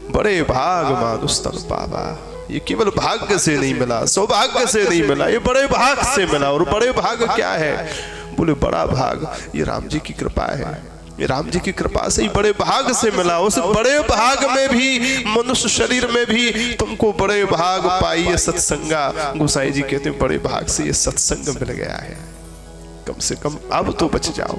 Speaker 1: बड़े भाग मानुष तन पावा, ये केवल भाग्य से नहीं मिला, सौभाग्य से नहीं मिला, ये बड़े भाग से मिला। और बड़े भाग क्या है? बोले बड़ा भाग ये राम जी की कृपा है। ये राम जी की कृपा से ही बड़े भाग से मिला। उस बड़े भाग में भी, मनुष्य शरीर में भी तुमको बड़े भाग पाइए सत्संगा। गोसाई जी कहते हैं बड़े भाग से ये सत्संग मिल गया है, कम से कम अब तो बच जाओ।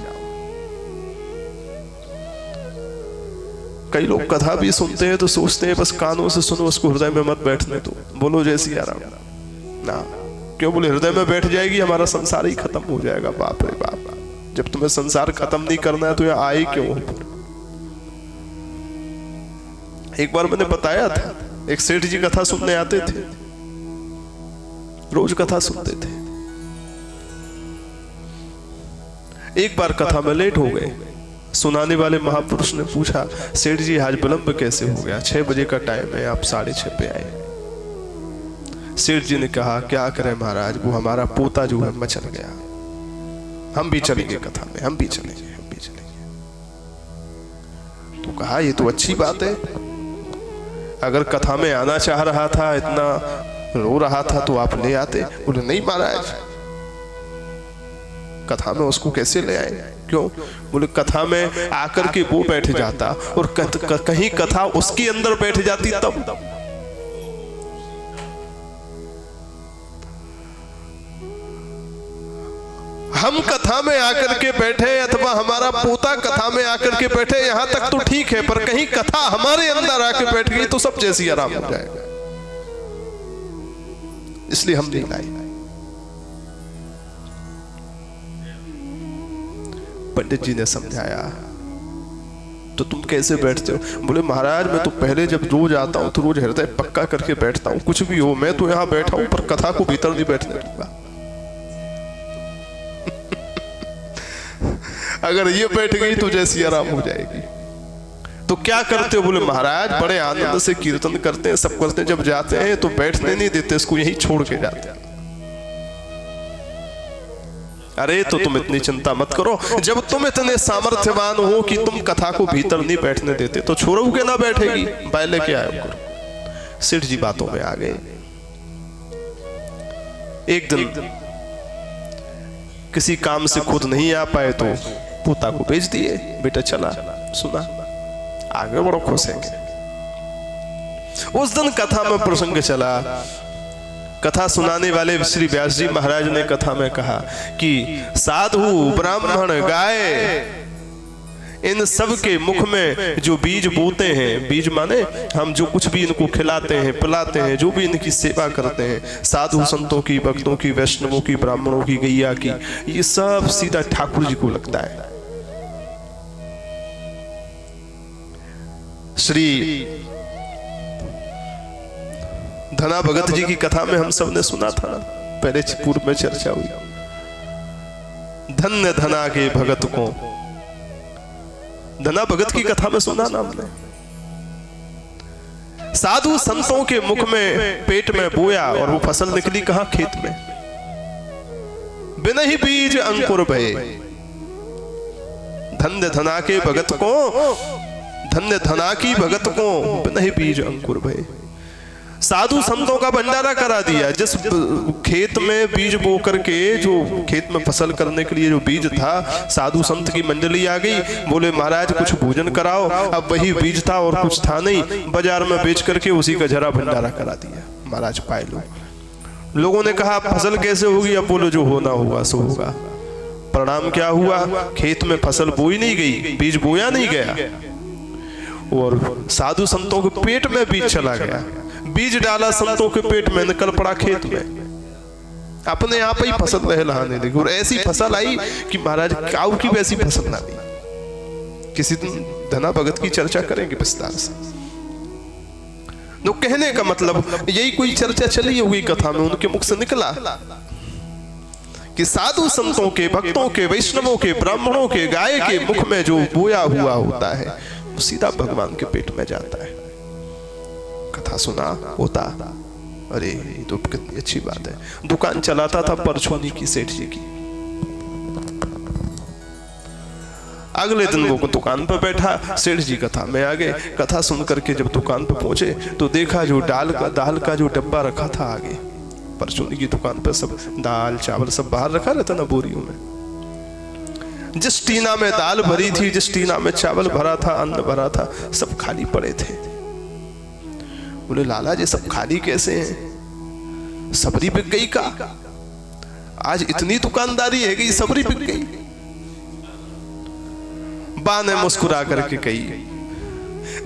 Speaker 1: कई लोग कथा भी सुनते हैं तो सोचते हैं बस कानों से सुनो, उसको हृदय में मत बैठने दो। बोलो जय सिया राम ना, क्यों? बोले हृदय में बैठ जाएगी हमारा संसार ही खत्म हो जाएगा। बाप रे बाप, जब तुम्हें संसार खत्म नहीं करना है तो यहाँ आए क्यों? एक बार मैंने बताया था, एक सेठ जी कथा सुनने आते थे, रोज कथा सुनते थे। एक बार कथा में लेट हो गए। सुनाने वाले महापुरुष ने पूछा सेठ जी आज विलंब कैसे हो गया? 6 बजे का टाइम है, आप 6:30 पे आए। सेठ जी ने कहा क्या करें महाराज, वो हमारा पोता जो है मचल गया, हम भी चलेंगे कथा में, हम भी चलेंगे। तो कहा ये तो अच्छी बात है, अगर कथा में आना चाह रहा था, इतना रो रहा था तो आप ले आते। बोले नहीं महाराज, कथा में उसको कैसे ले आए? क्यों? बोले कथा में आकर के वो बैठ जाता और कहीं कथा उसके अंदर बैठ जाती तब। हम कथा में आकर के बैठे अथवा हमारा पोता कथा में आकर के बैठे, यहां तक तो ठीक है, पर कहीं कथा हमारे अंदर आकर बैठ गई तो सब जैसी आराम हो जाएगा। इसलिए हम नहीं लाए। पंडित जी ने समझाया तो तुम कैसे बैठते हो? बोले महाराज मैं तो पहले जब रोज आता हूं तो रोज हृदय पक्का करके बैठता हूं, कुछ भी हो मैं तो यहां बैठा हूं, पर कथा को भीतर नहीं बैठने दूंगा। अगर ये बैठ गई तो जैसी आराम हो जाएगी। तो क्या करते हो? बोले महाराज बड़े आनंद से कीर्तन करते हैं, सब करते हैं, जब जाते हैं तो बैठने नहीं देते, इसको यहीं छोड़ के जाते हैं। अरे तो तुम इतनी चिंता मत करो, जब तुम इतने सामर्थ्यवान हो कि तुम कथा को भीतर नहीं बैठने देते तो छोड़ो के ना बैठेगी, पहले क्या आयो करो। सेठ जी बातों में आ गए। एक दिन किसी काम से खुद नहीं आ पाए तो पोता को भेज दिए, बेटा चला सुना, आगे बड़ो खुश है। उस दिन कथा में प्रसंग चला, कथा सुनाने वाले श्री व्यास जी महाराज ने कथा में कहा कि साधु ब्राह्मण गाय इन सब के मुख में जो बीज बोते हैं, बीज माने हम जो कुछ भी इनको खिलाते हैं पिलाते हैं, जो भी इनकी सेवा करते हैं, साधु संतों की, भक्तों की, वैष्णवों की, ब्राह्मणों की, गैया की, ये सब सीधा ठाकुर जी को लगता है। श्री धना भगत जी की कथा में हम सब ने सुना था, पहले पूर्व में चर्चा हुई। धन्य धना के भगत को, धना भगत की कथा में सुना ना हमने। साधु संतों के मुख में पेट में बोया और वो फसल निकली कहां? खेत में। बिना ही बीज अंकुर भये। धन्य धना के भगत को, धन्य धना की भगत को बिना ही बीज अंकुर भये। साधु संतों का भंडारा करा दिया। जिस खेत में बीज बो करके, जो खेत में फसल करने के लिए जो बीज था, साधु संत की मंडली आ गई, बोले महाराज कुछ भोजन कराओ। अब वही बीज था और कुछ था नहीं, बाजार में बेच करके उसी का जरा भंडारा करा दिया। महाराज पाए लो। लोगों ने कहा फसल कैसे होगी? अब बोलो जो होना होगा सो होगा। परिणाम क्या हुआ? खेत में फसल बोई नहीं गई, बीज बोया नहीं गया, और साधु संतों के पेट में बीज चला गया। बीज डाला संतों के पेट में, निकल पड़ा खेत में, अपने आप ही फसल लहलहाने लगी। और ऐसी फसल आई कि महाराज काऊ की वैसी फसल ना दी। किसी दिन धना भगत की चर्चा करेंगे विस्तार से। तो कहने का मतलब यही कोई चर्चा चली होगी कथा में, उनके मुख से निकला कि साधु संतों के, भक्तों के, वैष्णवों के, ब्राह्मणों के, गाय के मुख में जो बोया हुआ होता है वो सीधा भगवान के पेट में जाता है। कथा सुना होता, अरे ये तो कितनी अच्छी बात है। दुकान चलाता था परछोनी की, सेठ जी की। अगले दिन वो दुकान पर बैठा, सेठ जी कथा में आ गए। कथा सुन करके जब दुकान पर पहुंचे तो देखा जो दाल का जो डब्बा रखा था आगे परचूनी की दुकान पर, सब दाल चावल सब बाहर रखा रहता ना बोरियों में। जिस टीना में दाल भरी थी, जिस टीना में चावल भरा था, अन्न भरा था, सब खाली पड़े थे। बोले लाला जी सब खाली कैसे हैं? सबरी बिक गई का? आज इतनी दुकानदारी है कि सबरी बिक गई। बा ने मुस्कुरा करके कही,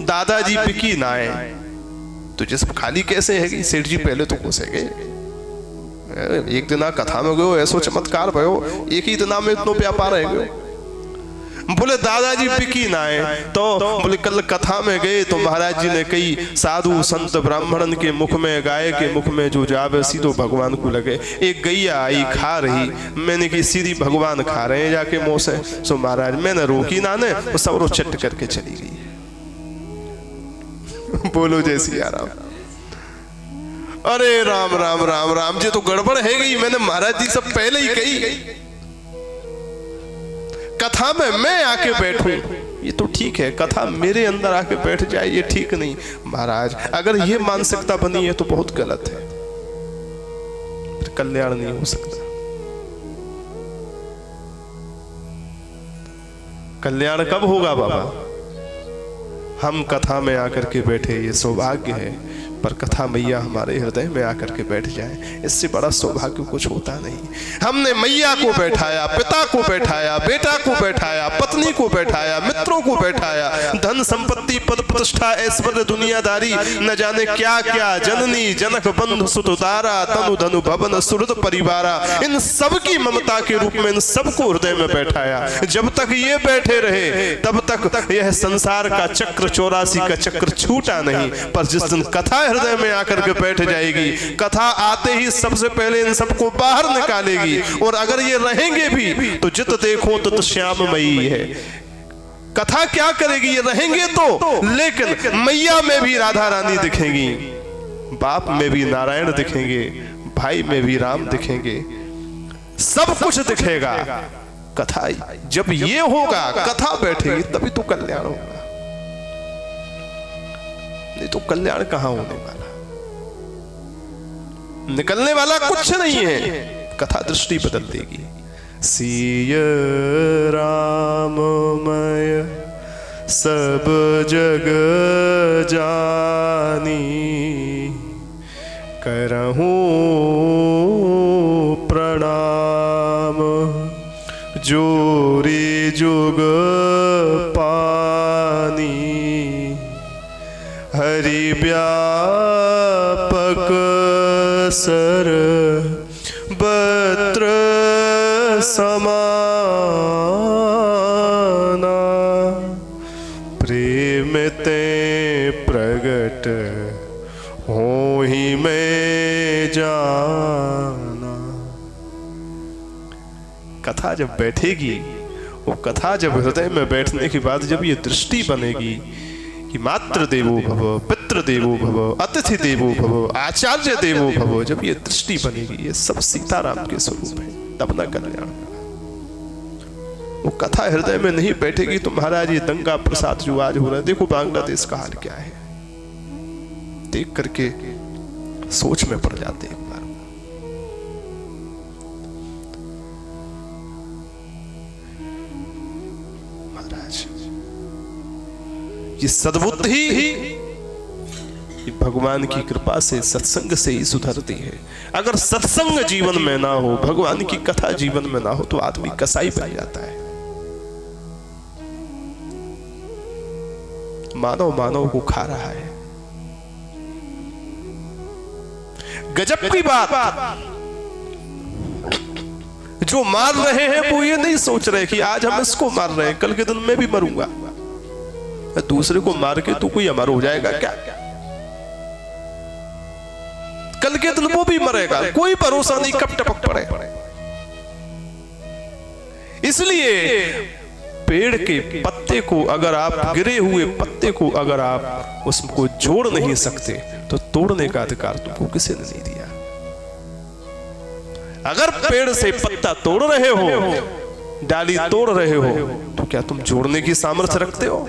Speaker 1: दादाजी बिकी ना है तो ये सब खाली कैसे है? सेठ जी पहले तो घुसे गए। एक दिन कथा में गयो, ऐसो चमत्कार भयो, एक ही दिन में इतना व्यापार है गयो। बोले दादाजी बिकी ना है तो बोले कल कथा में गए तो महाराज जी ने कही, साधु संत ब्राह्मणन के मुख में, गाय के मुख में जो जावे सीधो भगवान को लगे। एक गैया आई खा रही, मैंने की सीधी भगवान खा रहे हैं जाके मुंह से। सो महाराज मैंने रोकी ना ने, वो सब चट करके चली गई। बोलो जय सिया राम। अरे राम राम राम राम जी, तो गड़बड़ है गई। मैंने महाराज जी सब पहले ही कही, कथा में मैं आके बैठूं ये तो ठीक है, कथा मेरे अंदर आके बैठ जाए ये ठीक नहीं। महाराज अगर ये मानसिकता बनी है तो बहुत गलत है, फिर कल्याण नहीं हो सकता। कल्याण कब होगा बाबा? हम कथा में आकर के बैठे, ये सौभाग्य है। पर कथा मैया हमारे हृदय में आकर के बैठ जाए, इससे बड़ा सौभाग्य कुछ होता नहीं। हमने मैया को बैठाया, पिता को बैठाया, बेटा को बैठाया, पत्नी को बैठाया, मित्रों को बैठाया, धन संपत्ति पद प्रतिष्ठा ऐश्वर्य दुनियादारी न जाने क्या क्या, जननी जनक बंधु सुत उदारा, तनु धनु भवन सुहृद परिवारा, इन सब की ममता के रूप में इन सबको हृदय में बैठाया। जब तक ये बैठे रहे तब तक यह संसार का चक्र 84 का चक्र छूटा नहीं। पर जिस दिन कथा हृदय में आकर के बैठ जाएगी, कथा आते ही सबसे पहले इन सबको बाहर निकालेगी। और अगर ये रहेंगे भी तो जित देखो तो श्याममयी है। कथा क्या करेगी? ये रहेंगे तो, लेकिन मैया में भी राधा रानी दिखेंगी, बाप में भी नारायण दिखेंगे, भाई में भी राम दिखेंगे, सब कुछ दिखेगा। कथा जब ये होगा, कथा बैठेगी तभी तो कल्याण होगा, नहीं तो कल्याण कहां होने वाला? निकलने वाला कुछ नहीं है। कथा दृष्टि बदल देगी। सिय राममय सब जग जानी, करहूं प्रणाम। जोरी जुग पानी, हरि व्यापक सर बत्र समाना। प्रेम ते प्रगट हो ही मैं जाना। कथा जब बैठेगी, वो कथा जब हृदय में बैठने के बाद जब ये दृष्टि बनेगी कि मातृ देवो भव, पितृ देवो भव, अतिथि देवो भव, आचार्य देवो भव, जब ये दृष्टि बनेगी, ये सब सीताराम के स्वरूप है, तब न कल्याण। वो कथा हृदय में नहीं बैठेगी तो महाराज ये दंगा प्रसाद जो आज हो रहा है, देखो बांग्लादेश का हाल क्या है, देख करके सोच में पड़ जाते एक बार। महाराज ये सद्बुद्धि ये भगवान की कृपा से, सत्संग से ही सुधरती है। अगर सत्संग जीवन में ना हो, भगवान की कथा जीवन में ना हो, तो आदमी कसाई बन जाता है। मानव मानव को खा रहा है। गजब की बात, जो मार रहे हैं वो ये नहीं सोच रहे कि आज हम इसको मार रहे हैं, कल के दिन मैं भी मरूंगा। दूसरे को मार के तो कोई अमर हो जाएगा क्या? कल के दिन वो भी मरेगा, कोई भरोसा नहीं कब टपक पड़े। इसलिए पेड़ के पत्ते को अगर आप, गिरे हुए पत्ते को अगर आप उसको जोड़ नहीं सकते तो तोड़ने का अधिकार तुमको किसी ने नहीं दिया। अगर पेड़ से पत्ता तोड़ रहे हो, डाली तोड़ रहे हो, तो क्या तुम जोड़ने की सामर्थ्य रखते हो?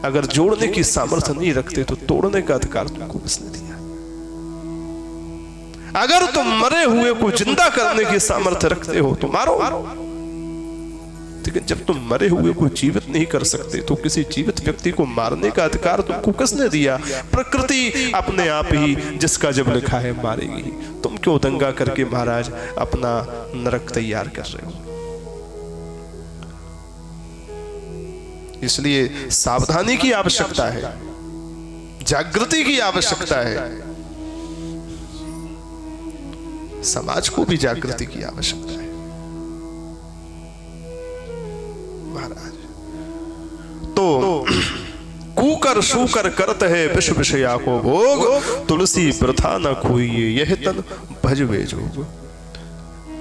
Speaker 1: अगर जोड़ने की सामर्थ्य नहीं रखते तो तोड़ने का अधिकार तुमको किसने दिया? अगर तुम मरे हुए को जिंदा करने की सामर्थ्य रखते हो तो मारो, लेकिन जब तुम मरे हुए को जीवित नहीं कर सकते तो किसी जीवित व्यक्ति को मारने का अधिकार तुमको किसने दिया? प्रकृति अपने आप ही जिसका जब लिखा है मारेगी। तुम क्यों दंगा करके महाराज अपना नरक तैयार कर रहे हो? इसलिए सावधानी की आवश्यकता है, जागृति की आवश्यकता है, समाज को भी जागृति की आवश्यकता है महाराज। तो कूकर शूकर करत है विश्व विषया को भोग, तुलसी प्रथा न खोइए यह तन भजवे जोग।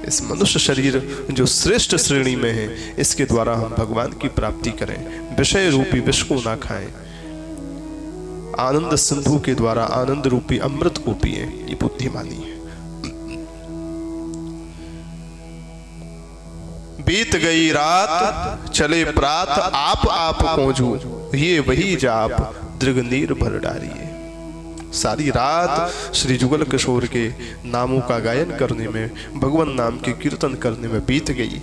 Speaker 1: इस मनुष्य शरीर जो श्रेष्ठ श्रेणी में है, इसके द्वारा हम भगवान की प्राप्ति करें, विषय रूपी विष को ना खाएं, आनंद सिंधु के द्वारा आनंद रूपी अमृत को पिए, ये बुद्धिमानी है। बीत गई रात चले प्रात, आप पहुंचू ये वही जाप दृगनीर भर डारिए। सारी रात श्री जुगल किशोर के नामों का गायन करने में, भगवान नाम के कीर्तन करने में बीत गई।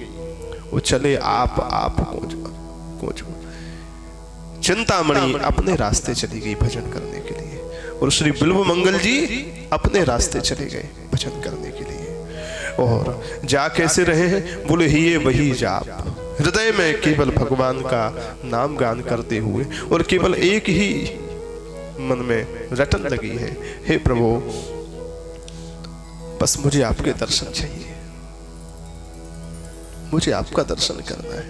Speaker 1: वो चले आप पहुंचो। चिंतामणि अपने रास्ते चली गई भजन करने के लिए, और श्री बिल्व मंगल जी अपने रास्ते चले गए भजन करने के लिए। और जा कैसे रहे हैं? बोले ये वही जाप, हृदय में केवल भगवान का नाम गान करते हुए, और केवल एक ही मन में रटन लगी है, हे प्रभु बस मुझे आपके दर्शन चाहिए, मुझे आपका दर्शन करना है।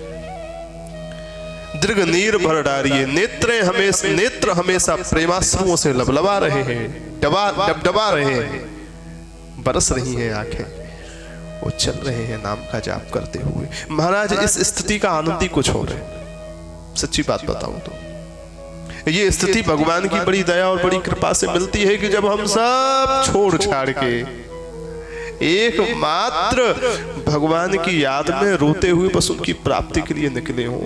Speaker 1: दृग नीर भर डारिए, नेत्र हमेशा प्रेमाश्रुओं से लबलबा रहे हैं, डबडबा रहे हैं, बरस रही हैं आंखें। वो चल रहे हैं नाम का जाप करते हुए। महाराज इस स्थिति का आनंद ही कुछ और है, सच्ची बात बताऊं तो। ये स्थिति भगवान की बड़ी दया और बड़ी कृपा से मिलती है कि जब हम सब छोड़ छाड़ के एकमात्र भगवान की याद में रोते हुए बस उनकी प्राप्ति के लिए निकले हों।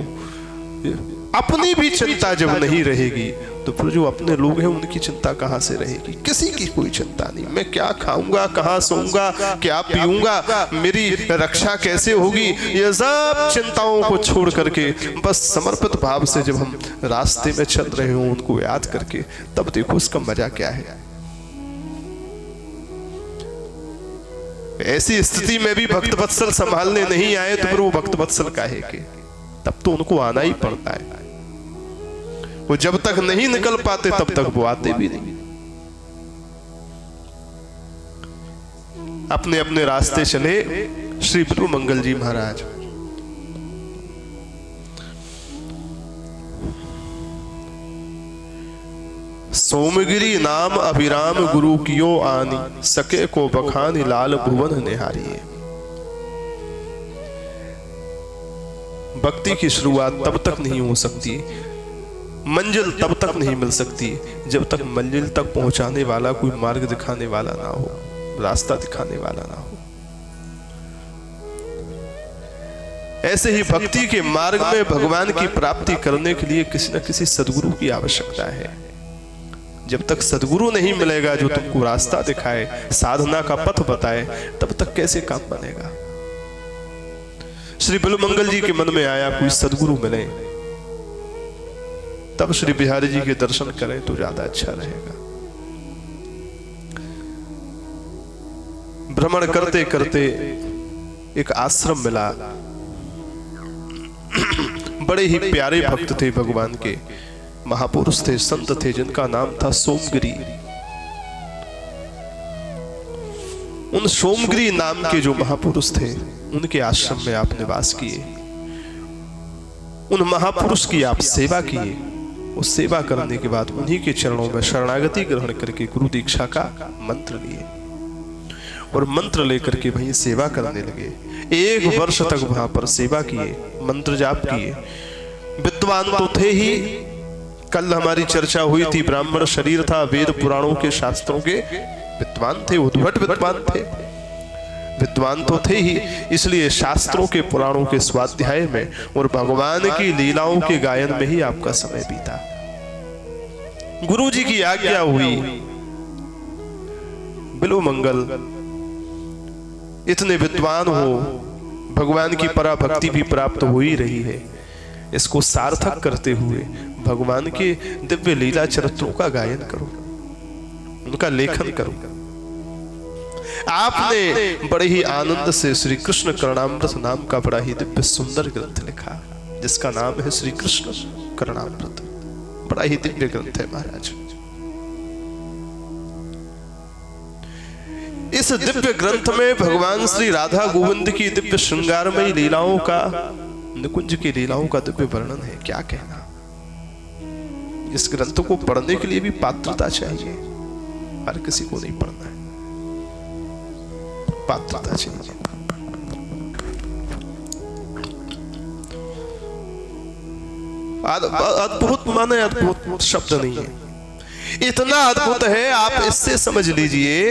Speaker 1: अपनी भी चिंता जब नहीं रहेगी तो फिर जो अपने लोग हैं उनकी चिंता कहां से रहेगी? किसी की कोई चिंता नहीं। मैं क्या खाऊंगा, कहां सोऊंगा, क्या पीऊंगा, मेरी रक्षा कैसे होगी, ये सब चिंताओं को छोड़ करके बस समर्पित भाव से जब हम रास्ते में चल रहे हो उनको याद करके, तब देखो उसका मजा क्या है। ऐसी स्थिति में भी भक्त वत्सल संभालने नहीं आए तो फिर वो भक्त वत्सल काहे के? तब तो उनको आना ही पड़ता है। वो जब तक नहीं निकल पाते तब तक वो आते भी नहीं। अपने अपने रास्ते चले श्री बिल्वमंगल जी महाराज। सोमगिरी नाम अभिराम गुरु कियो आनी, सके को बखानी लाल भुवन निहारिये। भक्ति की शुरुआत तब तक नहीं हो सकती, मंजिल तब तक नहीं मिल सकती जब तक मंजिल तक पहुंचाने वाला कोई मार्ग दिखाने वाला ना हो, रास्ता दिखाने वाला ना हो। ऐसे ही भक्ति के मार्ग में भगवान की प्राप्ति करने के लिए किसी न किसी सद्गुरु की आवश्यकता है। जब तक सद्गुरु नहीं मिलेगा जो तुमको रास्ता दिखाए, साधना का पथ बताए, तब तक कैसे काम बनेगा? श्री बिल्वमंगल जी के मन में आया कोई सद्गुरु मिले, तब श्री बिहारी जी के दर्शन करें तो ज्यादा अच्छा रहेगा। भ्रमण करते करते एक आश्रम मिला। बड़े ही प्यारे भक्त थे भगवान के, महापुरुष थे, संत थे, जिनका नाम था सोमगिरी। उन सोमगिरी नाम के जो महापुरुष थे उनके आश्रम में आप निवास किए, उन महापुरुष की आप सेवा किए। उस सेवा करने के बाद उन्हीं के चरणों में शरणागति ग्रहण करके गुरु दीक्षा का मंत्र लिए और मंत्र लेकर के वहीं सेवा करने लगे। 1 वर्ष तक वहां पर सेवा किए, मंत्र जाप किए। विद्वान तो थे ही, कल हमारी चर्चा हुई थी, ब्राह्मण शरीर था, वेद पुराणों के शास्त्रों के विद्वान थे, उद्भट विद्वान थे। विद्वान तो थे ही, इसलिए शास्त्रों के पुराणों के स्वाध्याय में और भगवान की लीलाओं के गायन में ही आपका समय बीता। गुरु जी की आज्ञा हुई, बिल्वमंगल इतने विद्वान हो, भगवान की पराभक्ति भी प्राप्त हो ही रही है, इसको सार्थक करते हुए भगवान के दिव्य लीला चरित्रों का गायन करो, उनका लेखन करो। आपने बड़े ही आनंद से श्री कृष्ण करणामृत नाम का बड़ा ही दिव्य सुंदर ग्रंथ लिखा, जिसका नाम है श्री कृष्ण करणामृत। बड़ा ही दिव्य ग्रंथ है महाराज। इस दिव्य ग्रंथ में भगवान श्री राधा गोविंद की दिव्य श्रृंगारमयी लीलाओं का, निकुंज की लीलाओं का दिव्य वर्णन है। क्या कहना, इस ग्रंथ को पढ़ने के लिए भी पात्रता चाहिए, हर किसी को नहीं पढ़ना है, पात्रता चाहिए। अद्भुत माने अद्भुत शब्द नहीं है, इतना अद्भुत है। आप इससे समझ लीजिए,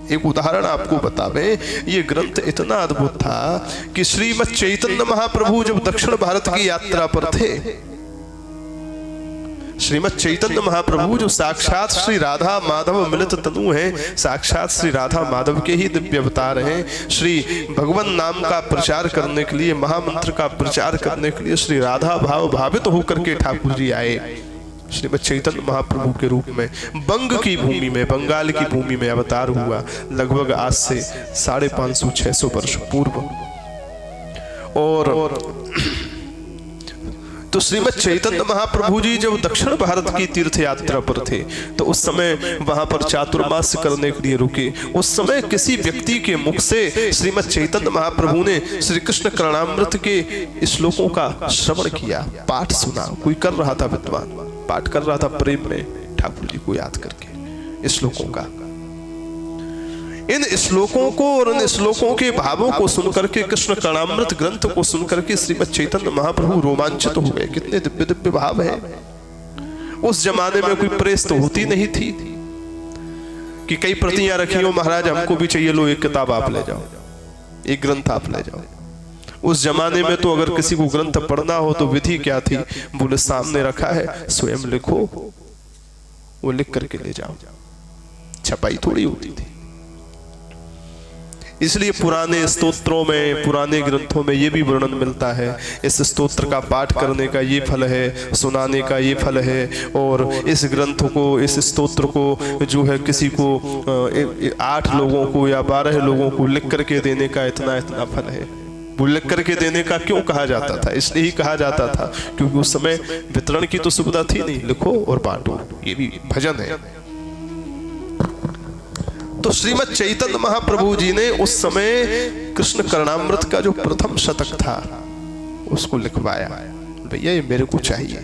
Speaker 1: एक उदाहरण आपको बतावे, ये ग्रंथ इतना अद्भुत था कि श्रीमद् चैतन्य महाप्रभु जब दक्षिण भारत की यात्रा पर थे, श्रीमद् चैतन्य महाप्रभु जो साक्षात श्री राधा माधव मिलित तनु हैं, साक्षात श्री राधा माधव के ही दिव्य अवतार हैं, श्री भगवान नाम का प्रचार करने के लिए, महामंत्र का प्रचार करने के लिए श्री राधा भाव भावित होकर के ठाकुर जी आए। श्रीमद् चैतन्य महाप्रभु के रूप में बंग की भूमि में, बंगाल की भूमि में अवतार हुआ, लगभग आज से 550-600 वर्ष पूर्व। और तो श्रीमद् चैतन्य महाप्रभु जी जब दक्षिण भारत की तीर्थ यात्रा पर थे, तो उस समय वहां पर चातुर्मास करने के लिए रुके। उस समय किसी व्यक्ति के मुख से श्रीमद् चैतन्य महाप्रभु ने श्री कृष्ण करणामृत के श्लोकों का श्रवण किया, पाठ सुना। कोई कर रहा था, विद्वान पाठ कर रहा था प्रेम में, ठाकुर जी को याद करके श्लोकों का। इन श्लोकों को और इन श्लोकों के भावों को सुनकर के, कृष्ण करणामृत ग्रंथ को सुनकर के श्रीमद् चैतन्य महाप्रभु रोमांचित हो गए। कितने दिव्य दिव्य भाव है। उस जमाने में कोई प्रेस तो होती नहीं थी कि कई प्रतियां रखी हो, महाराज हमको भी चाहिए, लो एक किताब आप ले जाओ, एक ग्रंथ आप ले जाओ। उस जमाने में तो अगर किसी को ग्रंथ पढ़ना हो तो विधि क्या थी, बोले सामने रखा है, स्वयं लिखो, वो लिख करके ले जाओ। छपाई थोड़ी होती थी। इसलिए पुराने स्तोत्रों में, पुराने ग्रंथों में ये भी वर्णन मिलता है, इस स्तोत्र का पाठ करने का ये फल है, सुनाने का ये फल है, और इस ग्रंथ को, इस स्तोत्र को जो है किसी को 8 लोगों को या 12 लोगों को लिख करके देने का इतना इतना फल है। वो लिख करके देने का क्यों कहा जाता था? इसलिए ही कहा जाता था क्योंकि उस समय वितरण की तो सुविधा थी नहीं, लिखो और बांटो, ये भी भजन है। तो श्रीमद् चैतन्य महाप्रभु जी ने उस समय कृष्ण कर्णामृत का जो प्रथम शतक था उसको लिखवाया, भैया ये मेरे को चाहिए।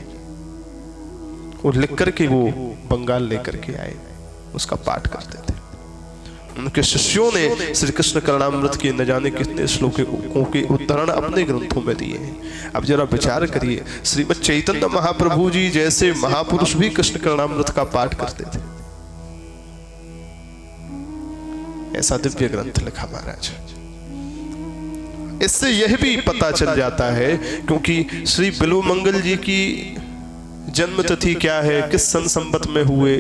Speaker 1: और लिख करके वो बंगाल लेकर के आए, उसका पाठ करते थे। उनके शिष्यों ने श्री कृष्ण कर्णामृत के न जाने कितने श्लोकों के उद्धरण अपने ग्रंथों में दिए हैं। अब जरा विचार करिए, श्रीमद् चैतन्य महाप्रभु जी जैसे महापुरुष भी कृष्ण कर्णामृत का पाठ करते थे। ऐसा दिव्य ग्रंथ लिखा महाराज। इससे यह भी पता चल जाता है, क्योंकि श्री बिल्वमंगल जी की जन्म तिथि क्या है, किस सन संवत में हुए,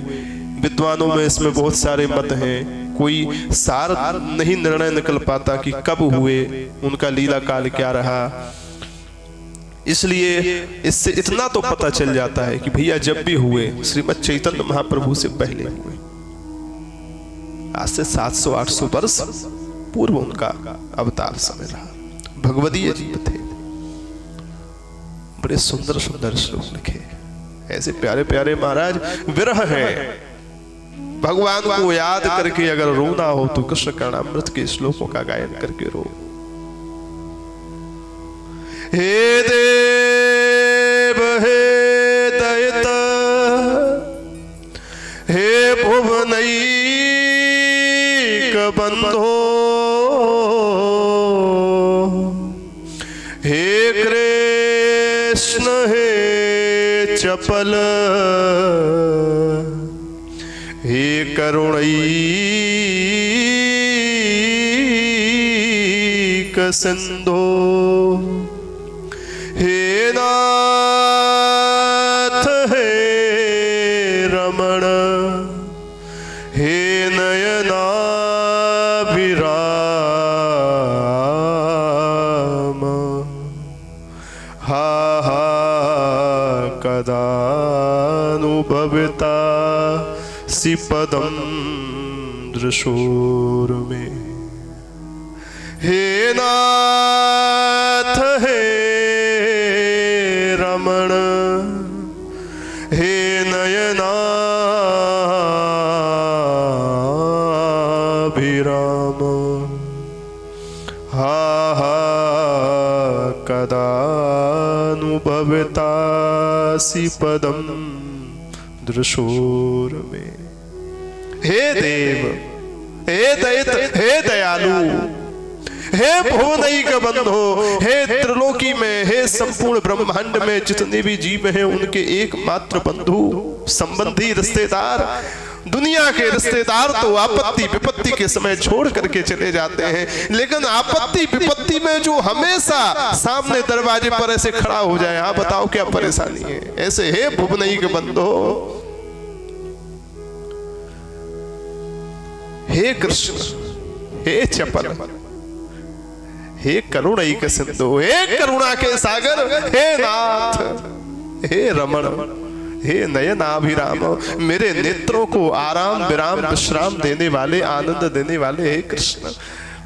Speaker 1: विद्वानों में इसमें बहुत सारे मत हैं। कोई सार नहीं निर्णय निकल पाता कि कब हुए, उनका लीला काल क्या रहा। इसलिए इससे इतना तो पता चल जाता है कि भैया जब भी हुए श्रीमद् चैतन्य महाप्रभु से पहले हुए। आज से 700-800 वर्ष पूर्व उनका अवतार समय रहा। भगवदीय जीव थे। बड़े सुंदर सुंदर श्लोक लिखे, ऐसे प्यारे प्यारे महाराज विरह है। भगवान को याद करके अगर रोना हो तो कृष्ण कर्णामृत के श्लोकों का गायन करके रो। हे देव हे दयित हे भुवनैक बंधो हे कृष्ण हे चपल हे करुणैक सिंधो हे नाथ हे रमण हे नयनाभिराम हा हा कदानुभविता पदम दृशोर में। हे नाथ हे रमण हे नयनाभिराम हा हा कदानुभवितासि पदम दृशोर में। हे देव हे दयित हे दयालु हे भुवनैक बंधो, हे त्रिलोकी में, हे संपूर्ण ब्रह्मांड में जितने भी जीव हैं उनके एकमात्र बंधु संबंधी रिश्तेदार। दुनिया के रिश्तेदार तो आपत्ति विपत्ति के समय छोड़ करके चले जाते हैं, लेकिन आपत्ति विपत्ति में जो हमेशा सामने दरवाजे पर ऐसे खड़ा हो जाए, आप बताओ क्या परेशानी है। ऐसे हे भुवनैक बंधो, हे कृष्ण हे चपल हे करुणैक सिंधु हे करुणा के सागर, हे नाथ हे रमण हे नयनाभिराम, मेरे नेत्रों को आराम विराम विश्राम देने वाले, आनंद देने वाले हे कृष्ण।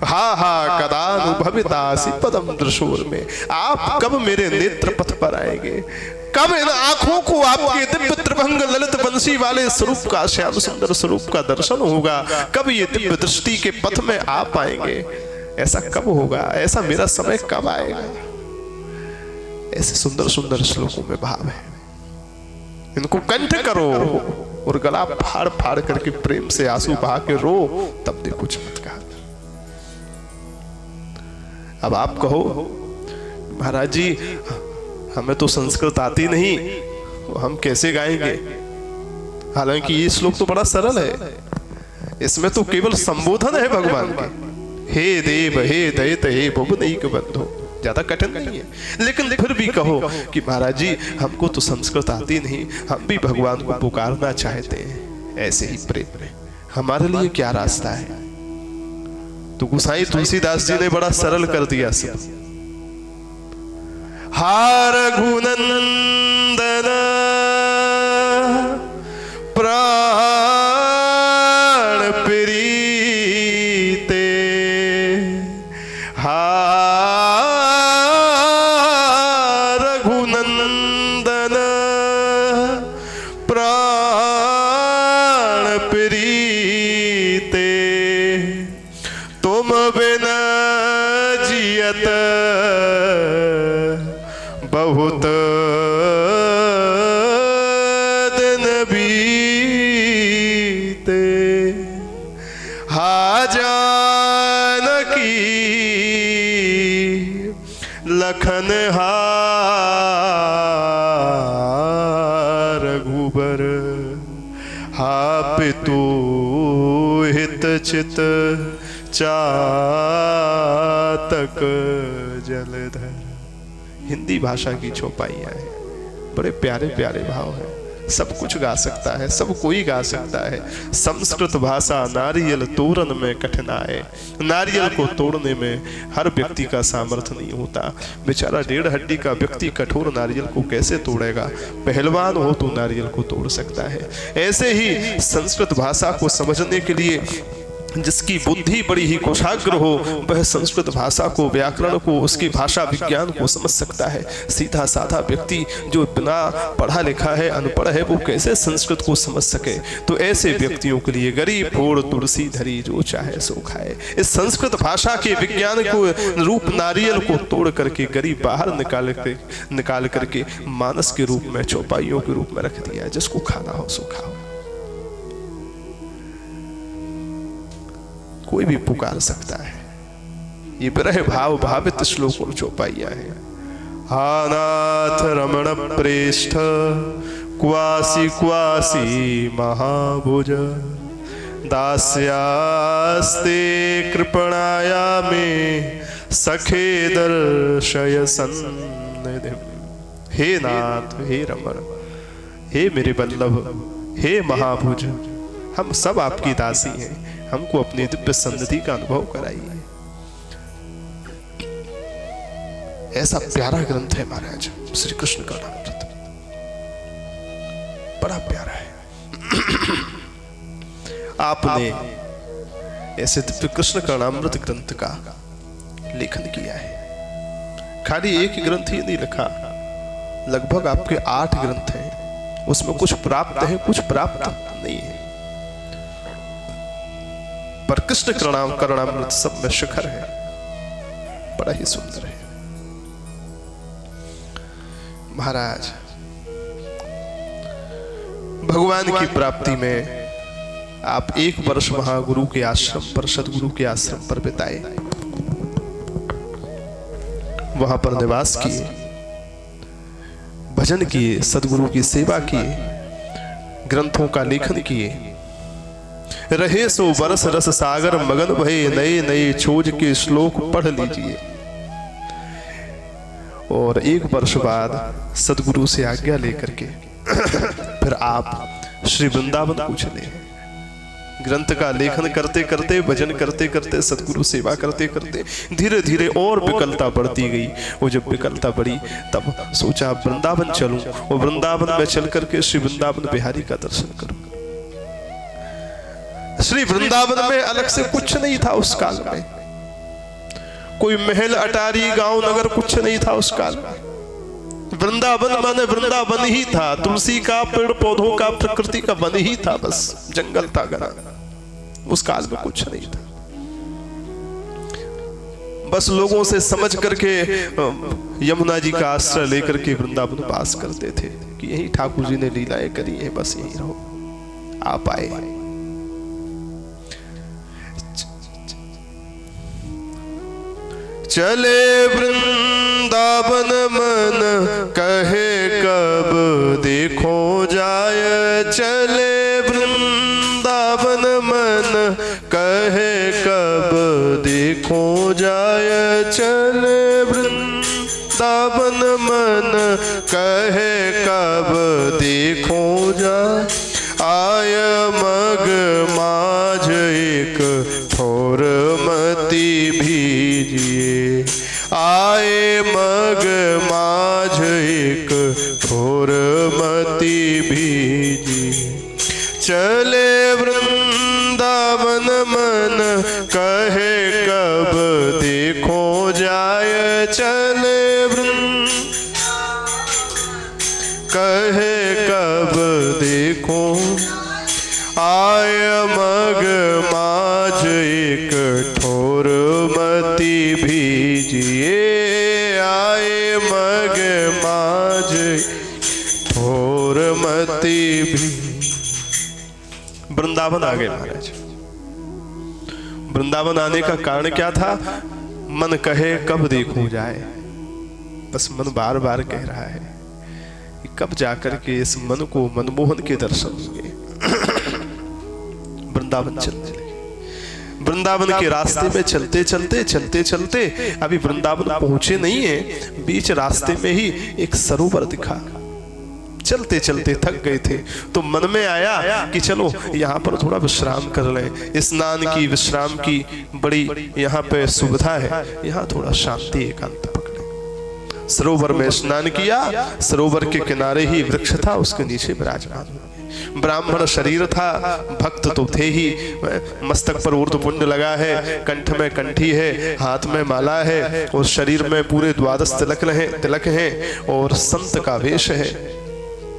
Speaker 1: हा हा कदानुभवितासि पदम दृशोर में, आप कब मेरे नेत्र पथ पर आएंगे, कब इन आंखों को आपके दिव्य त्रिभंग ललित बंसी वाले स्वरूप का, श्याम सुंदर स्वरूप का दर्शन होगा, कब ये दिव्य दृष्टि के पथ में आप पाएंगे। ऐसा कब होगा, ऐसा मेरा समय कब आएगा। ऐसे सुंदर सुंदर श्लोकों में भाव है, इनको कंठ करो और गला फाड़ फाड़ करके प्रेम से आंसू बहा के रो, तब देखो चमत्कार। अब आप कहो महाराज जी हमें तो संस्कृत आती नहीं, हम कैसे गाएंगे। हालांकि ये श्लोक तो बड़ा सरल है, इसमें तो केवल संबोधन है भगवान के। हे देव हे दयित हे भुवनैक बंधो, ज्यादा कठिन नहीं है। लेकिन फिर भी कहो कि महाराज जी हमको तो संस्कृत आती नहीं, हम भी भगवान को पुकारना चाहते हैं, ऐसे ही प्रेम में हमारे लिए क्या रास्ता है? तो गोसाई तुलसीदास जी ने बड़ा सरल कर दिया सब। हा रघुनंदन प्राण प्रीते, हा रघुनंदन प्राण प्रीते, तुम बिन जियत बहुत दिन बीते, हा जानकी लखन हा रघुबर, हा पितु हित चित चातक जलधर। हिंदी भाषा की चौपाइयाँ हैं, बड़े प्यारे प्यारे भाव हैं। सब कुछ गा सकता है, सब कोई गा सकता है। संस्कृत भाषा नारियल तोड़न में कठिनाई, नारियल को तोड़ने में हर व्यक्ति का सामर्थ्य नहीं होता। बेचारा 1.5 हड्डी का व्यक्ति कठोर नारियल को कैसे तोड़ेगा? पहलवान हो तो नारियल को तोड़ सकता है। ऐसे ही संस्कृत भाषा को समझने के लिए जिसकी बुद्धि बड़ी ही कुशाग्र हो, वह संस्कृत भाषा को, व्याकरण को, उसकी भाषा विज्ञान को समझ सकता है। सीधा साधा व्यक्ति जो बिना पढ़ा लिखा है, अनपढ़ है, वो कैसे संस्कृत को समझ सके? तो ऐसे व्यक्तियों के लिए गरीब फोड़ तुलसी धरी जो चाहे सो खाए। इस संस्कृत भाषा के विज्ञान को, रूप नारियल को तोड़ करके गरीब बाहर निकाल करके मानस के रूप में, चौपाइयों के रूप में रख दिया। जिसको खाना हो सो खाओ, कोई भी पुकार सकता है। ये विरह भाव भावित श्लोक और चौपाइयां हैं। हा नाथ रमण प्रेष्ठ क्वासी क्वासी महाभुज, दास्यास्ते कृपणाया में सखे दर्शय सन्निधि। हे नाथ, हे रमण, हे मेरे वल्लभ, हे महाभुज, हम सब आपकी दासी हैं, हमको अपनी दिव्य सन्निधि का अनुभव कराइए। ऐसा प्यारा ग्रंथ है महाराज श्री कृष्ण का नामामृत, बड़ा प्यारा है। आपने ऐसे दिव्य कृष्ण का नामामृत ग्रंथ का लेखन किया है। खाली एक ही ग्रंथ ही नहीं लिखा, लगभग आपके 8 ग्रंथ हैं। उसमें कुछ प्राप्त है, कुछ प्राप्त नहीं है। पर कृष्ण करणामृत सब में शिखर है, बड़ा ही सुंदर है। महाराज भगवान की प्राप्ति में आप 1 वर्ष वहां गुरु के आश्रम पर, सदगुरु के आश्रम पर बिताए, वहां पर निवास किए, भजन किए, सदगुरु की सेवा किए, ग्रंथों का लेखन किए। रहे सो बरस रस सागर मगन भये, नए नए छोज के श्लोक पढ़ लीजिए। और 1 वर्ष बाद सदगुरु से आज्ञा लेकर के फिर आप श्री वृंदावन को चले। ग्रंथ का लेखन करते करते, भजन करते करते, सदगुरु सेवा करते करते धीरे धीरे और विकलता बढ़ती गई। वो जब विकलता बढ़ी तब सोचा वृंदावन चलूं, और वृंदावन में चल करके श्री वृंदावन बिहारी का दर्शन करूं। श्री वृंदावन में अलग से कुछ नहीं था उस काल में, कोई महल अटारी गांव नगर कुछ नहीं था उस काल में। वृंदावन माने वृंदावन ही था, तुलसी का, पेड़ पौधों का, प्रकृति का वन ही था, बस जंगल था घना। उस काल में कुछ नहीं था। बस लोगों से समझ करके यमुना जी का आश्रय लेकर के वृंदावन वास करते थे कि यही ठाकुर जी ने लीलाएं करी है, बस यही रहो। आप आए, चले वृंदावन मन कहे कब देखो जाय, चले वृंदावन मन कहे कब देखो जाय, चले वृंदावन वृंदावन मन कहे कब देखो जा, आय मग माझ एक ठोर मति भीजिए, आए मग माझ एक ठोर मति भीजिए। चले वृंदावन मन कहे कब देखो जाय, चले कहे कब देखो, आय मग माझ एक ठोर मति भीजिए, आए मग माझ ठोर मति भी। वृंदावन आ गए महाराज। वृंदावन आने का कारण क्या था? मन कहे कब देखूं जाए, बस मन बार बार कह रहा है कि कब जाकर के इस मन को मनमोहन के दर्शन होंगे। वृंदावन चलने लगे। वृंदावन के रास्ते में चलते चलते चलते चलते अभी वृंदावन पहुंचे नहीं है, बीच रास्ते में ही एक सरोवर दिखा। चलते चलते थक गए थे तो मन में आया कि चलो यहाँ पर थोड़ा विश्राम कर लें। स्नान की विश्राम की बड़ी यहाँ पे सुविधा है, यहाँ थोड़ा शांति एकांत पकड़े। सरोवर में स्नान किया, सरोवर के किनारे ही वृक्ष था, उसके नीचे विराजमान हुए। ब्राह्मण शरीर था, भक्त तो थे ही, मस्तक पर ऊर्ध्वपुंड लगा है, कंठ में कंठी है, हाथ में माला है और शरीर में पूरे द्वादश तिलक हैं और संत का वेश है,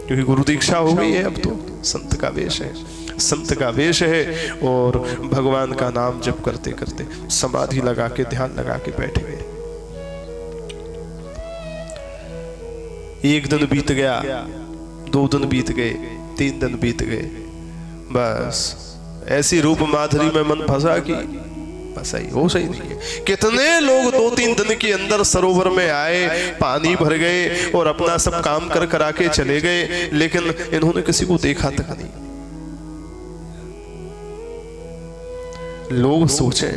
Speaker 1: क्योंकि गुरु दीक्षा हो गई है, अब तो संत का वेश है, संत का वेश है। और भगवान का नाम जप करते करते समाधि लगा के ध्यान लगा के बैठे हुए। एक दिन बीत गया, 2 दिन बीत गए, 3 दिन बीत गए, बस ऐसी रूप माधुरी में मन फंसा कि बस सही नहीं है। कितने लोग 2-3 दिन के अंदर सरोवर में आए, पानी भर गए और अपना सब काम कर करा के चले गए, लेकिन इन्होंने किसी को देखा तक नहीं। लोग सोचे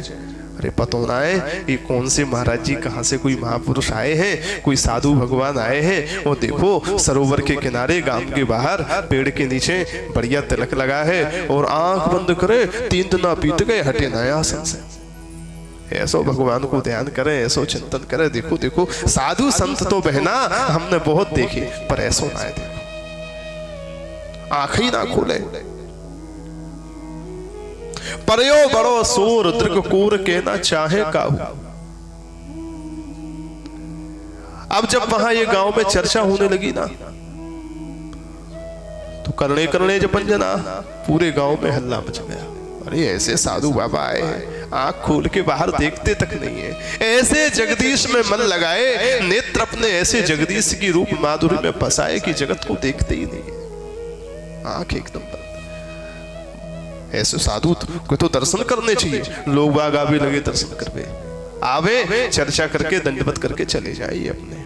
Speaker 1: अरे पता ना है ये कौन से महाराज जी, कहां से कोई महापुरुष आए हैं, कोई साधु भगवान आए हैं। और देखो सरोवर के किनारे गांव के बाहर पेड़ के नीचे बढ़िया तिलक लगा है और आंख बंद करे 3 दिन बीत गए, हटे नया आसन से। ऐसो भगवान को ध्यान करें, ऐसो चिंतन करें। देखो देखो साधु संत तो बहना हमने बहुत देखे, पर ऐसो ना है, देखो आंख ही ना खोले। परयो बड़ो सूर दृग कूर के ना चाहे काहू। अब जब वहां ये गांव में चर्चा होने लगी ना, तो करने करने जपंजना पूरे गांव में हल्ला मच गया। अरे ऐसे साधु बाबा आए हैं, आंख खोल के बाहर देखते तक नहीं है, ऐसे जगदीश में मन लगाए, नेत्र अपने ऐसे जगदीश की रूप माधुरी में फंसाए कि जगत को देखते ही नहीं है, आंख एकदम बंद। ऐसे साधु को तो दर्शन करने चाहिए। लोग बाग आवे लगे दर्शन करवे, आवे चर्चा करके दंडवत करके चले जाइए अपने।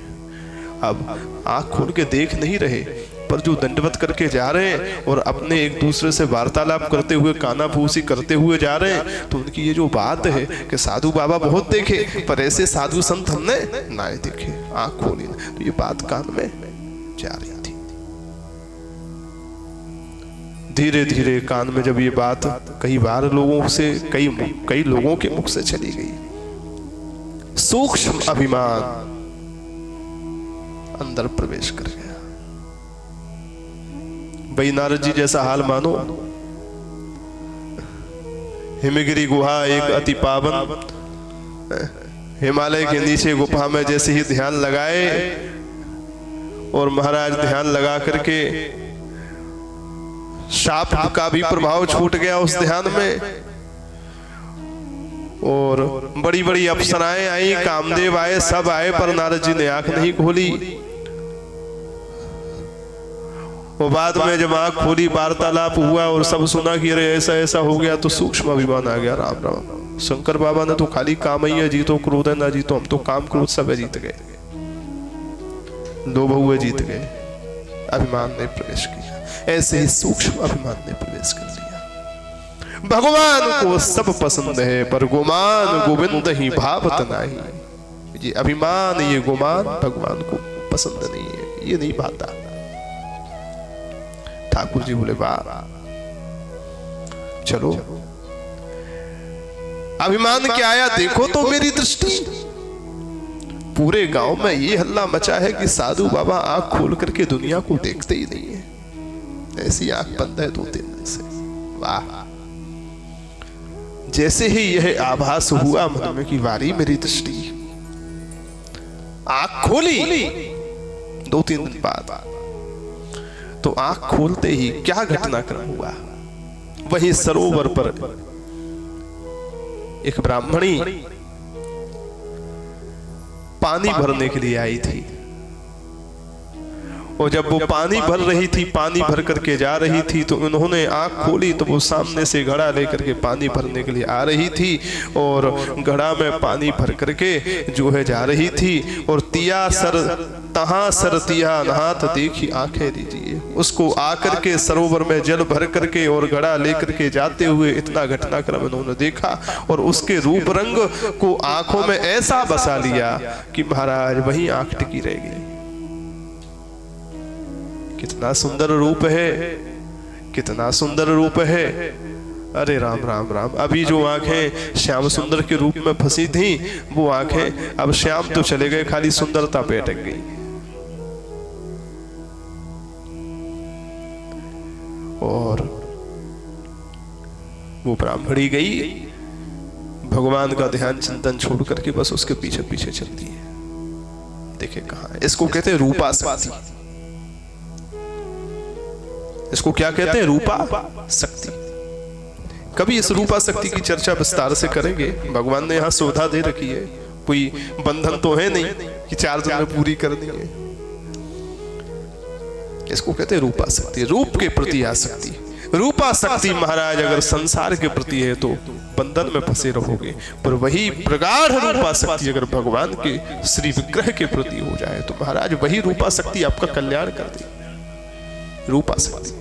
Speaker 1: अब आंख खोल के देख नहीं रहे, पर जो दंडवत करके जा रहे हैं और अपने एक दूसरे से वार्तालाप करते हुए कानाफूसी करते हुए जा रहे हैं, तो उनकी ये जो बात है कि साधु बाबा बहुत देखे पर ऐसे साधु संत हमने ना देखे, आंख खोली, तो ये बात कान में जा रही थी। धीरे धीरे कान में जब ये बात कई बार लोगों से कई लोगों के मुख से चली गई, सूक्ष्म अभिमान अंदर प्रवेश कर गया। भाई नारद जी जैसा हाल मानो, हिमगिरी गुहा एक अति पावन, हिमालय के नीचे गुफा में जैसे ही ध्यान लगाए और महाराज ध्यान लगा करके शाप का भी प्रभाव छूट गया उस ध्यान में, और बड़ी बड़ी अप्सराएं आई, कामदेव आए, सब आए, पर नारद जी ने आंख नहीं खोली। और बाद में जब आंख खोली, वार्तालाप हुआ और सब सुना कि अरे ऐसा ऐसा हो गया, तो सूक्ष्म अभिमान आ गया। राम राम, शंकर बाबा ने तो खाली काम ही है जीतो, क्रोध है ना जीतो, हम तो काम क्रोध सब जीत गए, लोभ हुए जीत गए, अभिमान ने प्रवेश किया। ऐसे ही सूक्ष्म अभिमान ने प्रवेश कर लिया। भगवान को सब पसंद है, पर गुमान गोविंद ही भावत नहीं। ये अभिमान, ये गुमान भगवान को पसंद नहीं है, ये नहीं भाता। ठाकुर जी बोले वाह, चलो अभिमान क्या आया देखो तो मेरी दृष्टि। पूरे गांव में ये हल्ला मचा है कि साधु बाबा आंख खोल करके दुनिया को देखते ही नहीं है, ऐसी आंख बंद है 2-3 दिन से। वाह, जैसे ही यह आभास हुआ मन में कि वारी मेरी दृष्टि, आंख खोली 2-3 दिन बाद, तो आंख खोलते ही क्या घटनाक्रम हुआ। वही सरोवर पर एक ब्राह्मणी पानी भरने के लिए आई थी, और जब वो पानी भर रही थी, पानी भर करके जा रही थी, तो उन्होंने आंख खोली तो वो सामने से घड़ा लेकर के पानी भरने के लिए आ रही थी, और घड़ा में पानी भर करके जो है जा रही थी। और तिया सर तहां सर तिया नहात देखी आंखें दीजिए, उसको आकर के सरोवर में जल भर करके और घड़ा लेकर के जाते हुए इतना घटनाक्रम उन्होंने देखा, और उसके रूप रंग को आंखों में ऐसा बसा लिया कि महाराज वही आंख टिकी रह गई। कितना सुंदर रूप है, कितना सुंदर रूप है। अरे राम राम राम, अभी जो आंखें श्याम सुंदर के रूप में फंसी थी, वो आंखें अब श्याम तो चले गए, खाली सुंदरता पे अटक गई। और वो ब्राह्मणी गई, भगवान का ध्यान चिंतन छोड़ करके बस उसके पीछे पीछे चलती है। देखे कहां है, इसको कहते हैं रूपा शक्ति। इसको क्या कहते हैं? रूपा शक्ति। कभी इस रूपा शक्ति की चर्चा विस्तार से करेंगे। भगवान ने यहां सुविधा दे रखी है, कोई बंधन तो है नहीं कि 4 दिन में पूरी करनी है। इसको कहते हैं रूपा शक्ति, रूप के प्रति आसक्ति। रूपा शक्ति महाराज अगर संसार के प्रति है तो बंधन में फंसे रहोगे, पर वही प्रगाढ़ रूपा शक्ति अगर भगवान के श्री विग्रह के प्रति हो जाए तो महाराज वही रूपा शक्ति आपका कल्याण कर दे। रूपा शक्ति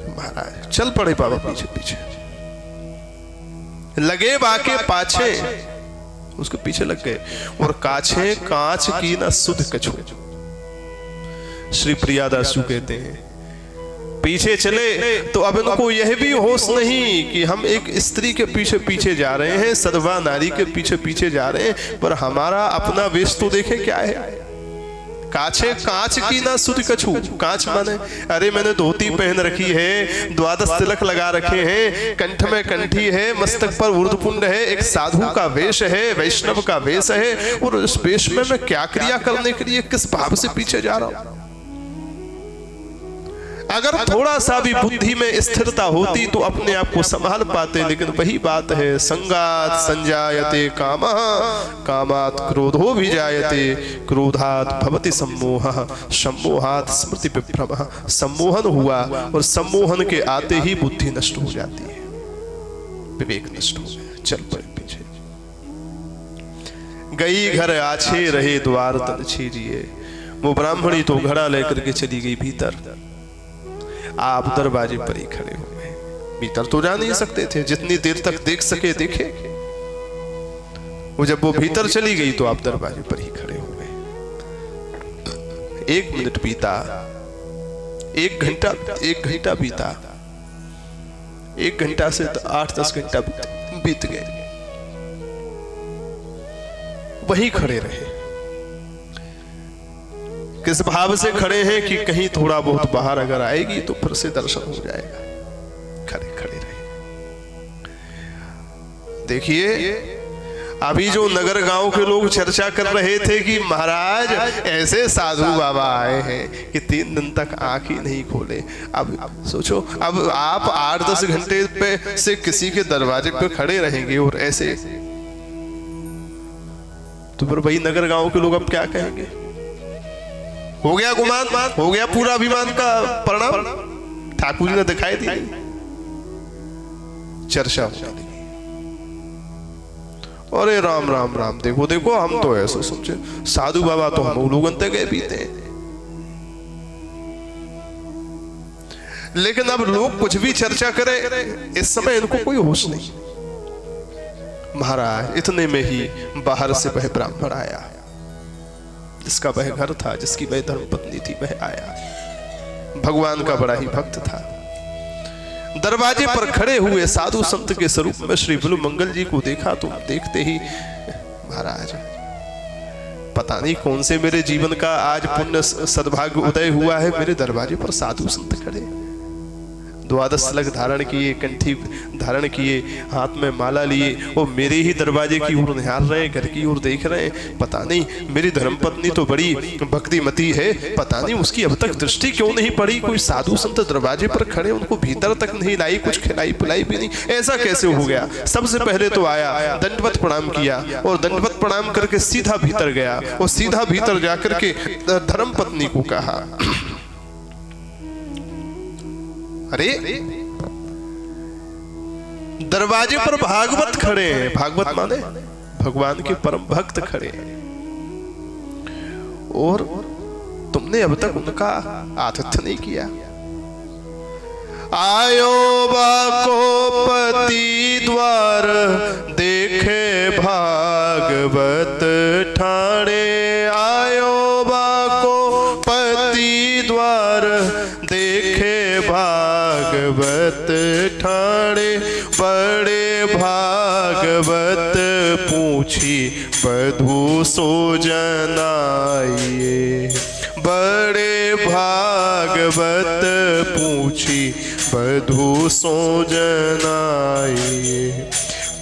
Speaker 1: महाराज चल पड़े बाबा पीछे पीछे, लगे बाके पाछे, उसके पीछे लग गए। और काछे कांच की न सुध कछु, श्री प्रियादास जी कहते हैं पीछे चले तो अब इनको यह भी होश नहीं कि हम एक स्त्री के पीछे पीछे जा रहे हैं, सदवा नारी के पीछे पीछे जा रहे हैं, पर हमारा अपना वेश तो देखे क्या है। काछे कांच की ना सुध कछु, कांच माने अरे मैंने धोती पहन रखी है, 12 तिलक लगा रखे हैं, कंठ में कंठी है, मस्तक पर ऊर्ध्वपुंड है, एक साधु का वेश है, वैष्णव का वेश है, और उस वेश में मैं क्या क्रिया करने के लिए किस भाव से पीछे जा रहा हूं। अगर थोड़ा सा भी बुद्धि में स्थिरता होती तो अपने आप को संभाल पाते, लेकिन वही बात है, संगात संजायते कामः कामात् क्रोधो विजायते क्रोधात् भवति सम्मोहः सम्मोहात् स्मृति विभ्रमः। सम्मोहन हुआ और सम्मोहन के आते ही बुद्धि नष्ट हो जाती है, विवेक नष्ट हो गया। चल पड़े पीछे, गई घर आछे रहे द्वार तन छीजिए। वो ब्राह्मणी तो घड़ा लेकर के चली गई भीतर, आप दरवाजे पर ही खड़े हो गए। भीतर तो जा नहीं सकते थे, जितनी देर तक देख सके देखे। वो जब वो भीतर चली गई तो आप दरवाजे पर ही खड़े हो गए। 1 मिनट बीता, 1 घंटा बीता, 1 घंटा से 8-10 घंटा बीत गए। वही खड़े रहे। किस भाव से खड़े हैं कि कहीं थोड़ा बहुत बाहर अगर आएगी तो फिर से दर्शन हो जाएगा। खड़े खड़े रहे। देखिए अभी जो नगर गांव के लोग चर्चा कर रहे थे कि महाराज ऐसे साधु बाबा आए हैं कि 3 दिन तक आंख ही नहीं खोले। अब सोचो, अब आप 8-10 घंटे पे से किसी के दरवाजे पे खड़े रहेंगे और ऐसे, तो फिर वही नगर गांव के लोग अब क्या कहेंगे? हो गया गुमान, हो गया पूरा अभिमान का परिणाम। ठाकुर जी ने दिखाई दी, चर्चा होने लगी। अरे राम राम राम, देखो देखो हम तो ऐसे सोचे, साधु बाबा तो हम लोग अंत गए पीते हैं। लेकिन अब लोग कुछ भी चर्चा करें, इस समय इनको कोई होश नहीं। महाराज इतने में ही बाहर से वह ब्राह्मण आया, जिसका वह घर था, जिसकी वह धर्मपत्नी थी, वह आया। भगवान का बड़ा ही भक्त था। दरवाजे पर खड़े हुए साधु संत के स्वरूप में श्री बिल्वमंगल जी को देखा तो देखते ही महाराज पता नहीं कौन से मेरे जीवन का आज पुण्य सद्भाग्य उदय हुआ है, मेरे दरवाजे पर साधु संत खड़े, द्वादश तिलक धारण किए, कंठी धारण किए, हाथ में माला लिए और मेरे ही दरवाजे की ओर निहार रहे, घर की ओर देख रहे हैं। पता नहीं मेरी धर्मपत्नी तो बड़ी भक्तिमती है, पता नहीं उसकी अब तक दृष्टि क्यों नहीं पड़ी। कोई साधु संत दरवाजे पर खड़े, उनको भीतर तक नहीं लाई, कुछ खिलाई पिलाई भी नहीं, ऐसा कैसे हो गया। सबसे पहले तो आया, दंडवत प्रणाम किया और दंडवत प्रणाम करके सीधा भीतर गया और सीधा भीतर जाकर के धर्मपत्नी को कहा, अरे दरवाजे पर भागवत खड़े हैं, भागवत माने भगवान के परम भक्त खड़े हैं, और तुमने अब तक उनका आतिथ्य नहीं किया। आयो बाको पति द्वार देखे भागवत ठाणे, आयो बाको पति द्वार देखे भागवत ठाणे, बड़े भागवत पूछी बधू सो जनाइए, बड़े भागवत पूछी बधू सो जनाइए।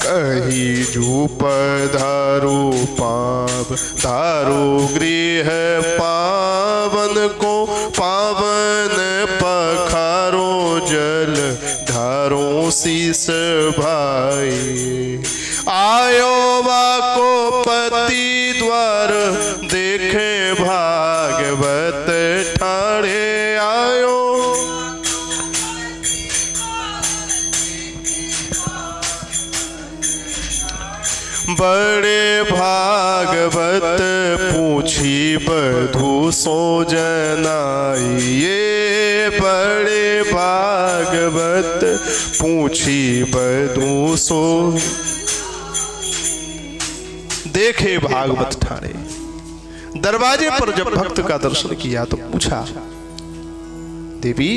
Speaker 1: कही जू पधारो पाप धारो गृह पावन को, पावन पखारो जल धारो शीस भाई। आयो बाको पति द्वार देखे भागवत ठाणे, आयो बड़े भागवत पूछी बधू सो जनाइए, बड़े भागवत पूछी बधू सो देखे भागवत ठाणे। दरवाजे पर जब भक्त का दर्शन किया तो पूछा, देवी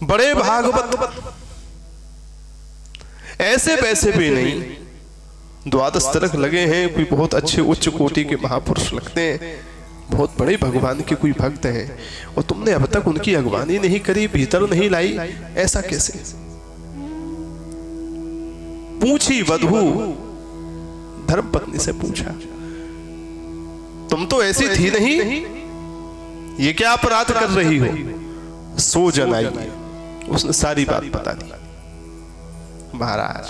Speaker 1: बड़े भागवत ऐसे वैसे भी नहीं, द्वादश तिलक लगे हैं, कोई बहुत अच्छे उच्च कोटि के महापुरुष लगते हैं, बहुत बड़े भगवान के कोई भक्त हैं, और तुमने अब तक उनकी अगवानी नहीं करी, भीतर नहीं लाई, ऐसा कैसे। पूछी वधू, धर्मपत्नी से पूछा, तुम तो ऐसी थी नहीं, ये क्या अपराध कर रही हो। सो जनाई, उसने सारी बात बता दी। महाराज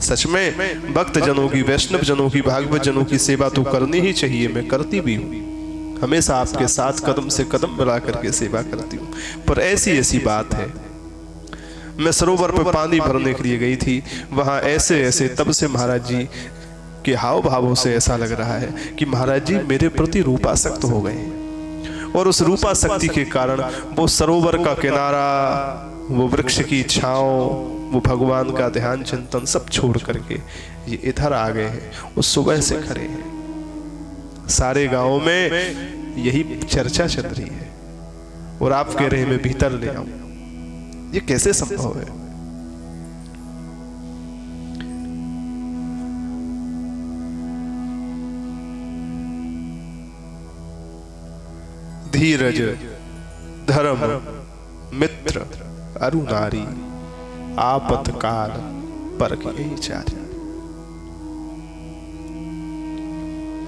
Speaker 1: सच में भक्त जनों की, वैष्णव जनों की, भागवत जनों की सेवा तो करनी ही चाहिए, मैं करती भी हूँ, हमेशा आपके साथ कदम से कदम मिला करके सेवा करती हूँ। पर ऐसी ऐसी बात है, मैं सरोवर पर पानी भरने के लिए गई थी, वहां ऐसे ऐसे तब से महाराज जी के हाव भावों से ऐसा लग रहा है कि महाराज जी मेरे प्रति रूपासक्त हो गए, और उस रूपाशक्ति के कारण वो सरोवर का किनारा, वो वृक्ष की छांव, वो भगवान का ध्यान चिंतन सब छोड़ करके ये इधर आ गए हैं। वो सुबह से खड़े हैं, सारे गांव में यही चर्चा चल रही है, और आप कह रहे हैं मैं भीतर ले आऊं, ये कैसे संभव है। धीरज धर्म मित्र अरु नारी, आपतकाल परख यही चारी।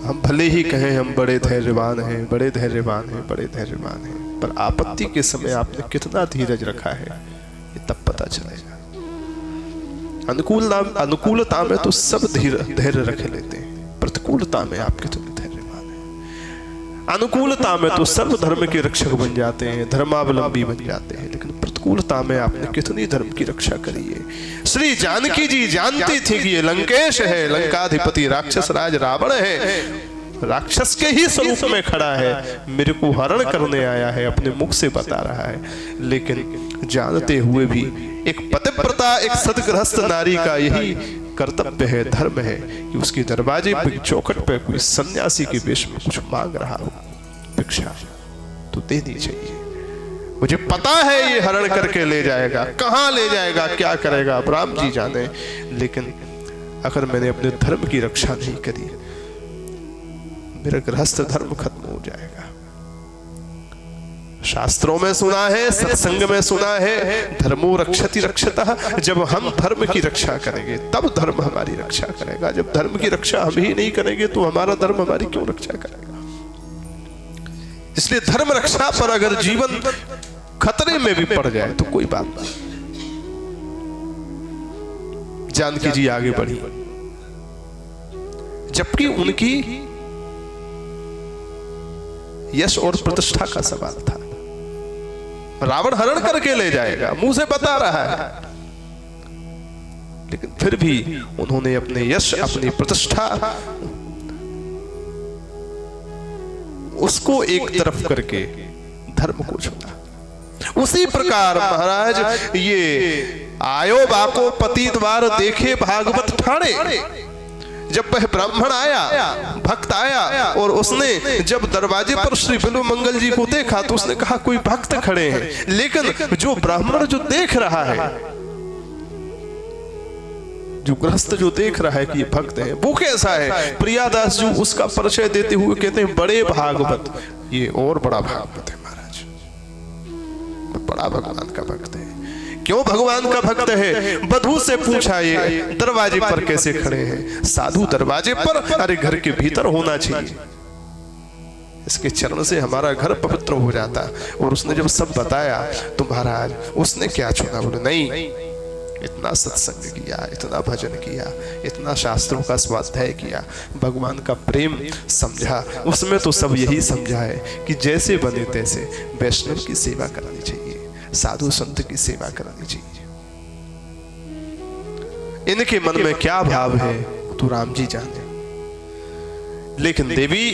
Speaker 1: हम भले ही कहें हम बड़े धैर्यवान हैं, बड़े धैर्यवान हैं, बड़े धैर्यवान हैं, पर आपत्ति के समय आपने कितना धीरज रखा है ये तब पता चलेगा। अनुकूलता में तो सब धैर्य रख लेते हैं, प्रतिकूलता में आप कितने धैर्यवान हैं। अनुकूलता में तो सर्व धर्म के रक्षक बन जाते हैं, धर्मावलंबी बन जाते हैं, लेकिन प्रतिकूलता में आपने कितनी धर्म की रक्षा करी है। श्री जानकी जी जानती थी कि ये लंकेश है, लंकाधिपति राक्षस राज रावण है, राक्षस के ही स्वरूप में खड़ा है, मेरे को हरण करने आया है, अपने मुख से बता रहा है। लेकिन जानते हुए भी एक पतिव्रता, एक सदगृहस्थ नारी का यही कर्तव्य है, धर्म है कि उसके दरवाजे पे, चौखट पे कोई सन्यासी के वेश में कुछ मांग रहा हो भिक्षा, तो देनी चाहिए। मुझे पता है ये हरण करके ले जाएगा, कहां ले जाएगा, क्या करेगा, अब राम जी जाने। लेकिन अगर मैंने अपने धर्म की रक्षा नहीं करी, मेरा गृहस्थ धर्म खत्म हो जाएगा। शास्त्रों में सुना है, सत्संग में सुना है, धर्मो रक्षति रक्षतः। जब हम धर्म की रक्षा करेंगे तब धर्म हमारी रक्षा करेगा। जब धर्म की रक्षा हम ही नहीं करेंगे तो हमारा धर्म हमारी क्यों रक्षा करेगा? इसलिए धर्म रक्षा पर अगर जीवन खतरे में भी पड़ जाए तो कोई बात नहीं। जानकी जी आगे बढ़ी, जबकि उनकी यश और प्रतिष्ठा का सवाल था। रावण हरण करके ले जाएगा, मुंह से बता रहा है, लेकिन फिर भी उन्होंने अपने यश, अपनी प्रतिष्ठा, उसको एक तरफ करके धर्म को छोड़ा। उसी प्रकार महाराज ये आयो बाको पति द्वार देखे भागवत ठाणे। जब वह ब्राह्मण आया, भक्त आया, और उसने जब दरवाजे पर श्री बिल्व मंगल जी को देखा तो उसने कहा कोई भक्त खड़े हैं। लेकिन जो ब्राह्मण जो देख रहा है, जो गृहस्थ जो देख रहा है कि ये भक्त है, वो कैसा है? प्रियादास जी उसका परिचय देते हुए कहते हैं बड़े भागवत, ये और बड़ा भागवत है महाराज, बड़ा भगवान का भक्त है। क्यों भगवान का भक्त है? बधू से पूछा ये दरवाजे पर कैसे खड़े हैं? साधु दरवाजे पर, अरे घर के भीतर होना चाहिए, इसके चरण से हमारा घर पवित्र हो जाता। और उसने जब सब बताया तो महाराज उसने क्या चुना? बोले नहीं, इतना सत्संग किया, इतना भजन किया, इतना शास्त्रों का स्वाध्याय किया, भगवान का प्रेम समझा, उसमें तो सब यही समझा है कि जैसे बने तैसे वैष्णव की सेवा करनी चाहिए, साधु संत की सेवा करनी चाहिए। इनके मन में क्या भाव है तो राम जी जाने। लेकिन देवी,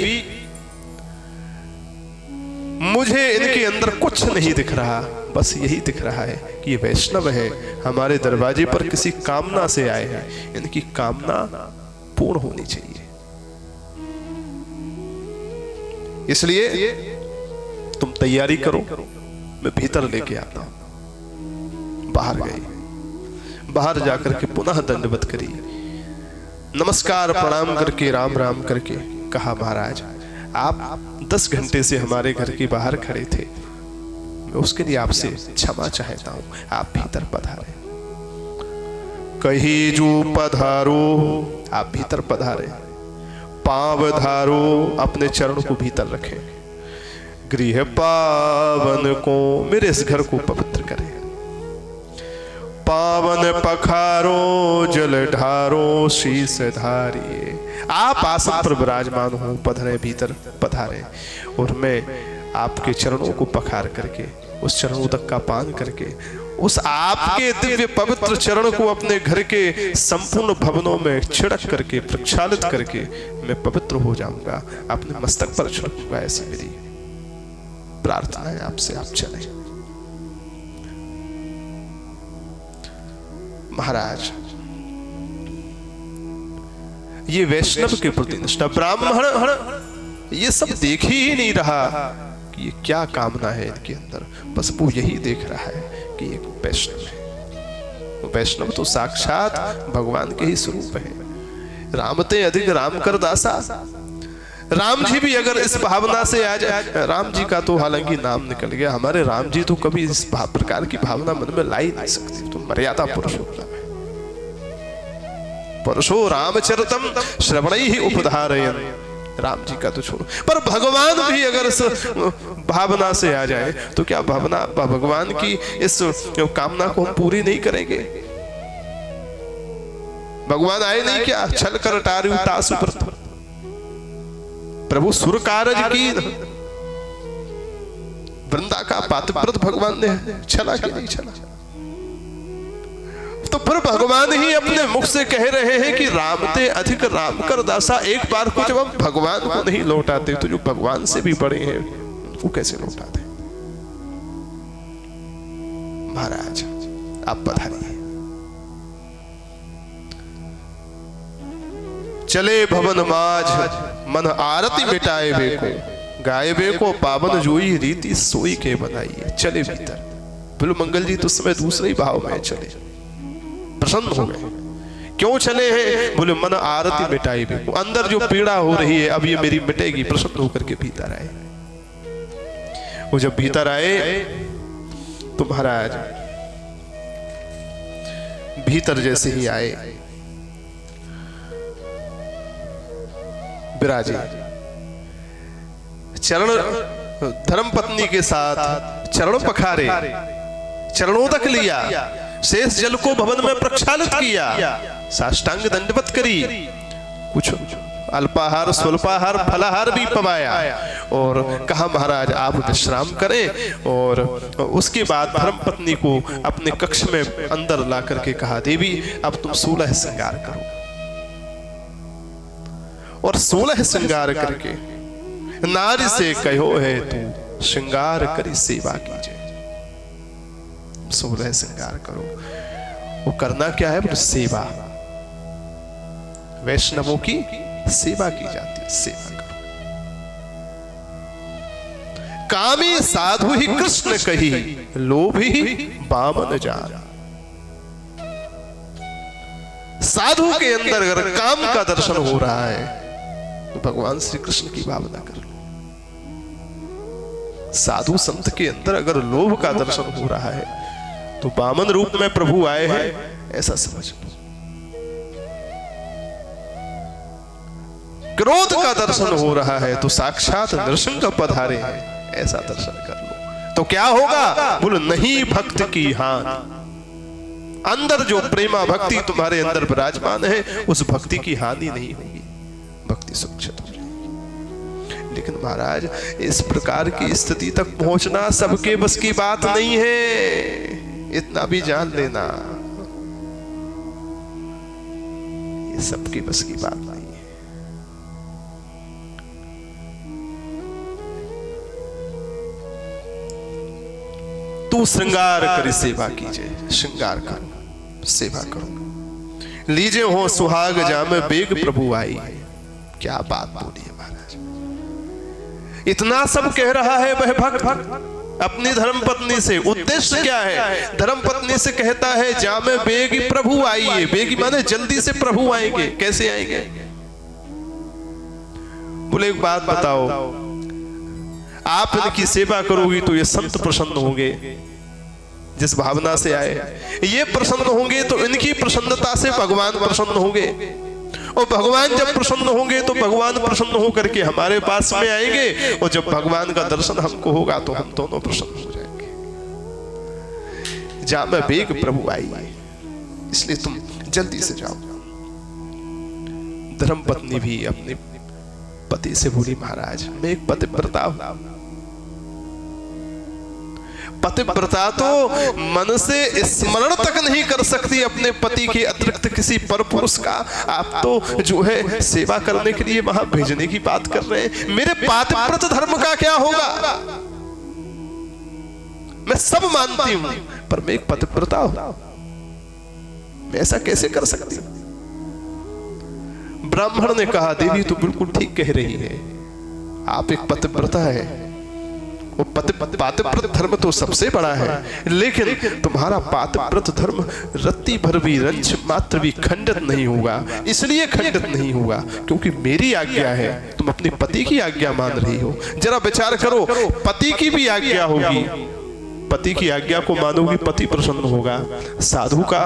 Speaker 1: मुझे इनके अंदर कुछ नहीं दिख रहा, बस यही दिख रहा है कि ये वैष्णव है, हमारे दरवाजे पर किसी कामना से आए हैं, इनकी कामना पूर्ण होनी चाहिए। इसलिए तुम तैयारी करो, मैं भीतर लेके आता हूं। बाहर गई, बाहर जाकर के पुनः दंडवत करी, नमस्कार प्रणाम करके राम राम करके कहा महाराज आप 10 घंटे से हमारे घर के बाहर खड़े थे, मैं उसके लिए आपसे क्षमा चाहता हूं, आप भीतर पधारे। कही जो पधारो, आप भीतर पधारे। पांव धारो, अपने चरण को भीतर रखें। गृह पावन को, मेरे इस घर को पवित्र करें। पावन पखारो, जल ढारो, शीस धारिये। आप आसन पर विराजमान हो, पधरे, भीतर पधारे, और मैं आपके चरणों को पखार करके, उस चरणों तक का पान करके, उस आपके दिव्य पवित्र चरण को अपने घर के संपूर्ण भवनों में छिड़क करके, प्रक्षालित करके मैं पवित्र हो जाऊंगा, अपने मस्तक पर छिड़कूंगा। ऐसी मेरी प्रार्थना है आपसे, आप चले। महाराज ये वैष्णव के प्रति निष्ठा, ब्राह्मण ये सब देख ही नहीं रहा कि ये क्या कामना है इनके अंदर, बस वो यही देख रहा है कि एक वैष्णव है। वैष्णव तो साक्षात भगवान के ही स्वरूप है। रामते अधिक राम कर दासा। राम जी भी अगर इस भावना से आ जाए, राम जी का तो हालांकि नाम निकल गया, हमारे राम जी तो कभी इस प्रकार की भावना मन में ला ही नहीं सकती। तो मर्यादा पुरुषोत्तम है। पुरुषो रामचरितम श्रवणैहि उपधारयन्। राम जी का तो छोड़ो, पर भगवान भी अगर इस भावना से आ जाए तो क्या भावना भगवान की इस कामना को हम पूरी नहीं करेंगे? भगवान आए नहीं क्या? छल कर टारू तासु प्रथ, प्रभु सुर कारज की। वृंदा का पातिव्रत भगवान ने छला कि नहीं छला? तो तो फिर भगवान ही अपने मुख से कह रहे हैं कि राम ते अधिक राम कर दासा। एक बार को जब हम भगवान को नहीं लौटाते तो जो भगवान से भी बड़े हैं वो कैसे लौटाते? महाराज आप पधारिए। चले भवन माज मन आरती मिटाए बेको, गाय बेको पावन जोई रीति सोई के बनाइए। चले भीतर। बिल मंगल जी तो उस समय दूसरे ही भाव में चले, प्रसन्न हो गए। क्यों चले हैं? बोले मन आरती मिटाई बेको, अंदर जो पीड़ा हो रही है अब ये मेरी मिटेगी। प्रसन्न होकर के भीतर आए। वो जब भीतर आए तो महाराज भीतर जैसे ही आए विराजे, चरण धर्म पत्नी के साथ चरण पखारे, चरणोदक लिया, शेष जल को भवन में प्रक्षालित किया, साष्टांग दंडवत करी, कुछ अल्पाहार स्वल्पाहार फलाहार भी पवाया और कहा महाराज आप विश्राम करें। और उसके बाद धर्म पत्नी को अपने कक्ष में अंदर ला करके कहा देवी अब तुम 16 श्रृंगार करो। और 16 श्रृंगार करके नारी से कहो है तू श्रृंगार करी सेवा कीजिए। 16 श्रृंगार करो। वो करना क्या है? सेवा, वैष्णवों की सेवा की जाती है। सेवा करो। कामी साधु ही कृष्ण कही, लोभी बामन जान। साधु के अंदर अगर काम का दर्शन हो रहा है तो भगवान श्री कृष्ण की भावना कर लो। साधु संत के अंदर अगर लोभ का दर्शन हो रहा है तो बामन रूप में प्रभु आए हैं ऐसा समझ लो। क्रोध का दर्शन हो रहा है तो साक्षात नरसिंह का पधारे हैं ऐसा दर्शन कर लो। तो क्या होगा? बोलो नहीं भक्त की हान। अंदर जो प्रेमा भक्ति तुम्हारे अंदर विराजमान है उस भक्ति की हानि नहीं होगी, भक्ति सुरक्षित हो जाएगी। लेकिन महाराज इस प्रकार की स्थिति तक पहुंचना सबके बस की बात नहीं है, इतना भी जान लेना। ये सबके बस की बात नहीं है। तू श्रृंगार करी सेवा कीजिए, श्रृंगार करो, सेवा करो। लीजे हो सुहाग जाम बेग प्रभु आई। क्या बात बोली है महाराज। इतना सब कह रहा है वह भक्त अपनी धर्म पत्नी से। उद्देश्य क्या है? धर्म पत्नी से कहता है जामे बेग प्रभु आइए। बेग माने जल्दी से प्रभु आएंगे। कैसे आएंगे? बोले एक बात बताओ, आप इनकी सेवा करोगी तो ये संत प्रसन्न होंगे जिस भावना से आए, ये प्रसन्न होंगे तो इनकी प्रसन्नता से भगवान प्रसन्न होंगे, और भगवान जब प्रसन्न होंगे तो भगवान प्रसन्न होकर के हमारे पास में आएंगे, और जब भगवान का दर्शन हमको होगा तो हम दोनों प्रसन्न हो जाएंगे। जा मैं बेग प्रभु आई, इसलिए तुम जल्दी से जाओ। धर्म पत्नी भी अपने पति से बोली महाराज मैं एक पतिव्रता हूं। पतिव्रता तो मन से स्मरण तक नहीं कर सकती अपने पति के अतिरिक्त किसी पर पुरुष का। आप तो जो है सेवा करने के लिए वहां भेजने की बात कर रहे हैं। मेरे पातिव्रत धर्म का क्या होगा? मैं सब मानती हूं पर मैं एक पतिव्रता हूं, मैं ऐसा कैसे कर सकती हूं? ब्राह्मण ने कहा देवी तो बिल्कुल ठीक कह रही है, आप एक पतिव्रता है। वो पातिव्रत धर्म तो सबसे बड़ा है, लेकिन तुम्हारा पातिव्रत धर्म रत्ती भर भी रंच मात्र भी खंडित नहीं होगा। इसलिए खंडित नहीं होगा क्योंकि मेरी आज्ञा है, तुम अपने पति की आज्ञा मान रही हो। जरा विचार करो, पति की भी आज्ञा होगी, पति की आज्ञा को मानोगी, पति प्रसन्न होगा। साधु का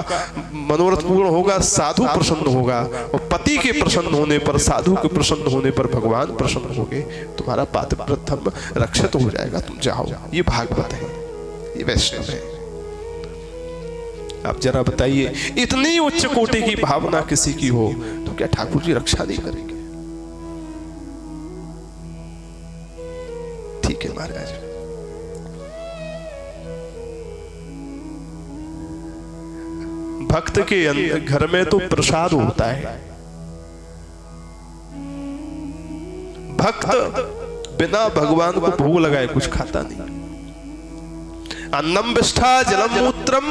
Speaker 1: मनोरथ पूर्ण होगा, साधु प्रसन्न होगा, और पति के प्रसन्न होने पर, साधु के प्रसन्न होने पर भगवान प्रसन्न होंगे। तुम्हारा पातिव्रत धर्म रक्षित हो जाएगा। तुम जाओ। ये भागवत है, ये वैष्णव है। आप जरा बताइए, इतनी उच्च कोटि की भावना किसी की हो तो क्या ठाकुर जी रक्षा नहीं करेंगे? ठीक है महाराज। भक्त के घर में तो प्रसाद होता है। भक्त बिना भगवान को भोग लगाए कुछ खाता नहीं। अन्नम विष्ठा जलम मूत्रम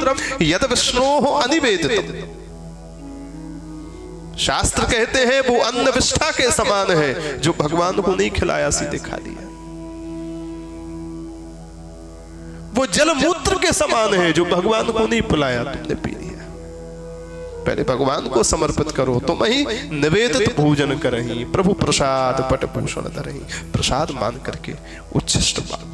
Speaker 1: यद विष्णोः अनिवेदितम। शास्त्र कहते हैं वो अन्न विष्ठा के समान है, जो भगवान को नहीं खिलाया सीधे खा लिया। वो जल मूत्र के समान है, जो भगवान को नहीं पिलाया तुमने पी लिया। पहले भगवान को समर्पित करो, तुम ही निवेदित भोजन करही, प्रभु प्रसाद पट भूषण धरही। प्रसाद मान करके उच्छिष्ट मान।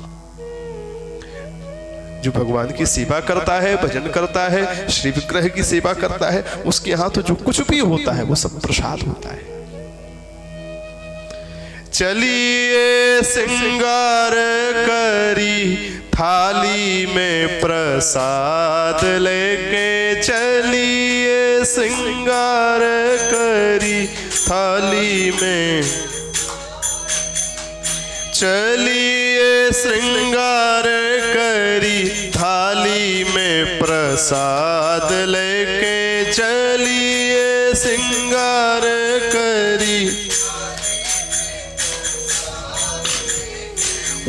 Speaker 1: जो भगवान की सेवा करता है, भजन करता है, श्री विग्रह की सेवा करता है, उसके यहाँ तो जो कुछ भी होता है वो सब प्रसाद होता है। चलिए सिंगार करी थाली में प्रसाद लेके, चलिए सिंगार करी थाली में, चलिए श्रृंगार करी थाली में प्रसाद लेके, चलिए श्रृंगार करी।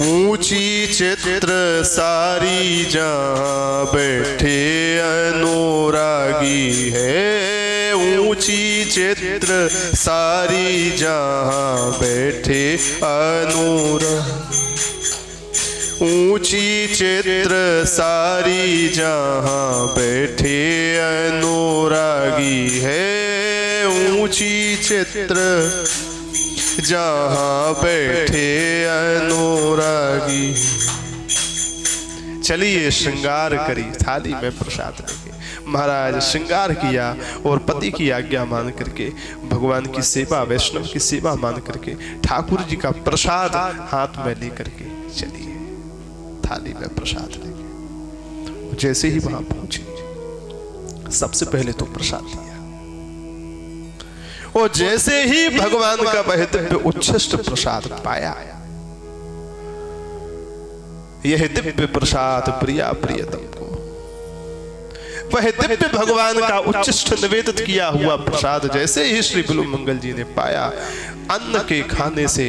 Speaker 1: ऊंची चित्र सारी जहां बैठे अनुरागी है, ऊंची चित्र सारी जहां बैठे अनुरागी, ऊंची चित्र सारी जहां बैठे अनुरागी है, ऊंची चित्र जहां बैठे अनुरागी। चलिए श्रृंगार करी थाली में प्रसाद लेके। महाराज श्रृंगार किया और पति की आज्ञा मान करके भगवान की सेवा, वैष्णव की सेवा मान करके ठाकुर जी का प्रसाद हाथ में लेकर के चलिए थाली में प्रसाद लेके। जैसे ही वहां पहुंचे सबसे पहले तो प्रसाद लिया, और जैसे ही भगवान का वह दिव्य उच्छिष्ट प्रसाद पाया, यह दिव्य प्रसाद प्रिया प्रियतम को, वह दिव्य भगवान का उच्छिष्ट निवेदित किया हुआ प्रसाद जैसे ही श्री बिल्वमंगल जी ने पाया, अन्न के खाने से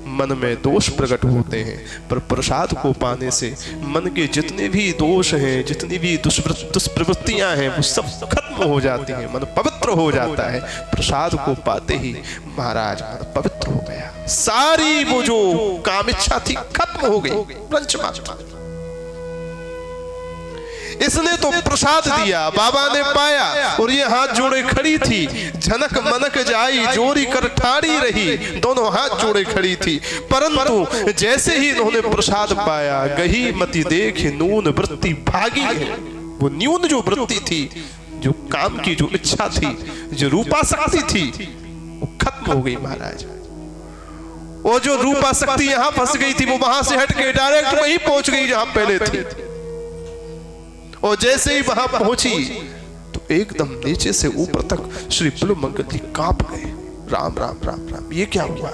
Speaker 1: मन में दोष प्रकट होते हैं, पर प्रसाद को पाने से मन के जितने भी दोष हैं, जितनी भी दुष्प्रवृत्तियां हैं, वो सब खत्म हो जाती हैं, मन पवित्र हो जाता है। प्रसाद को पाते ही महाराज मन पवित्र हो गया, सारी वो जो काम इच्छा थी खत्म हो गई। इसने तो प्रसाद दिया, बाबा ने पाया, और ये हाथ जोड़े खड़ी थी। झनक मनक जाई जोरी कर ठाड़ी रही, दोनों हाथ जोड़े खड़ी थी। परंतु जैसे ही इन्होंने प्रसाद पाया, गही मति देख नून वृत्ति भागी है। वो न्यून जो वृत्ति थी, जो काम की जो इच्छा थी, जो रूपासक्ति थी, वो खत्म हो गई महाराज। वो जो रूपासक्ति यहाँ फंस गई थी, वो वहां से हट के डायरेक्ट वहीं पहुंच गई जहां पहले थी। और जैसे ही वहां पहुंची तो एकदम नीचे से ऊपर तक श्री बिल्वमंगल जी कांप गए। राम राम राम राम, ये क्या हुआ?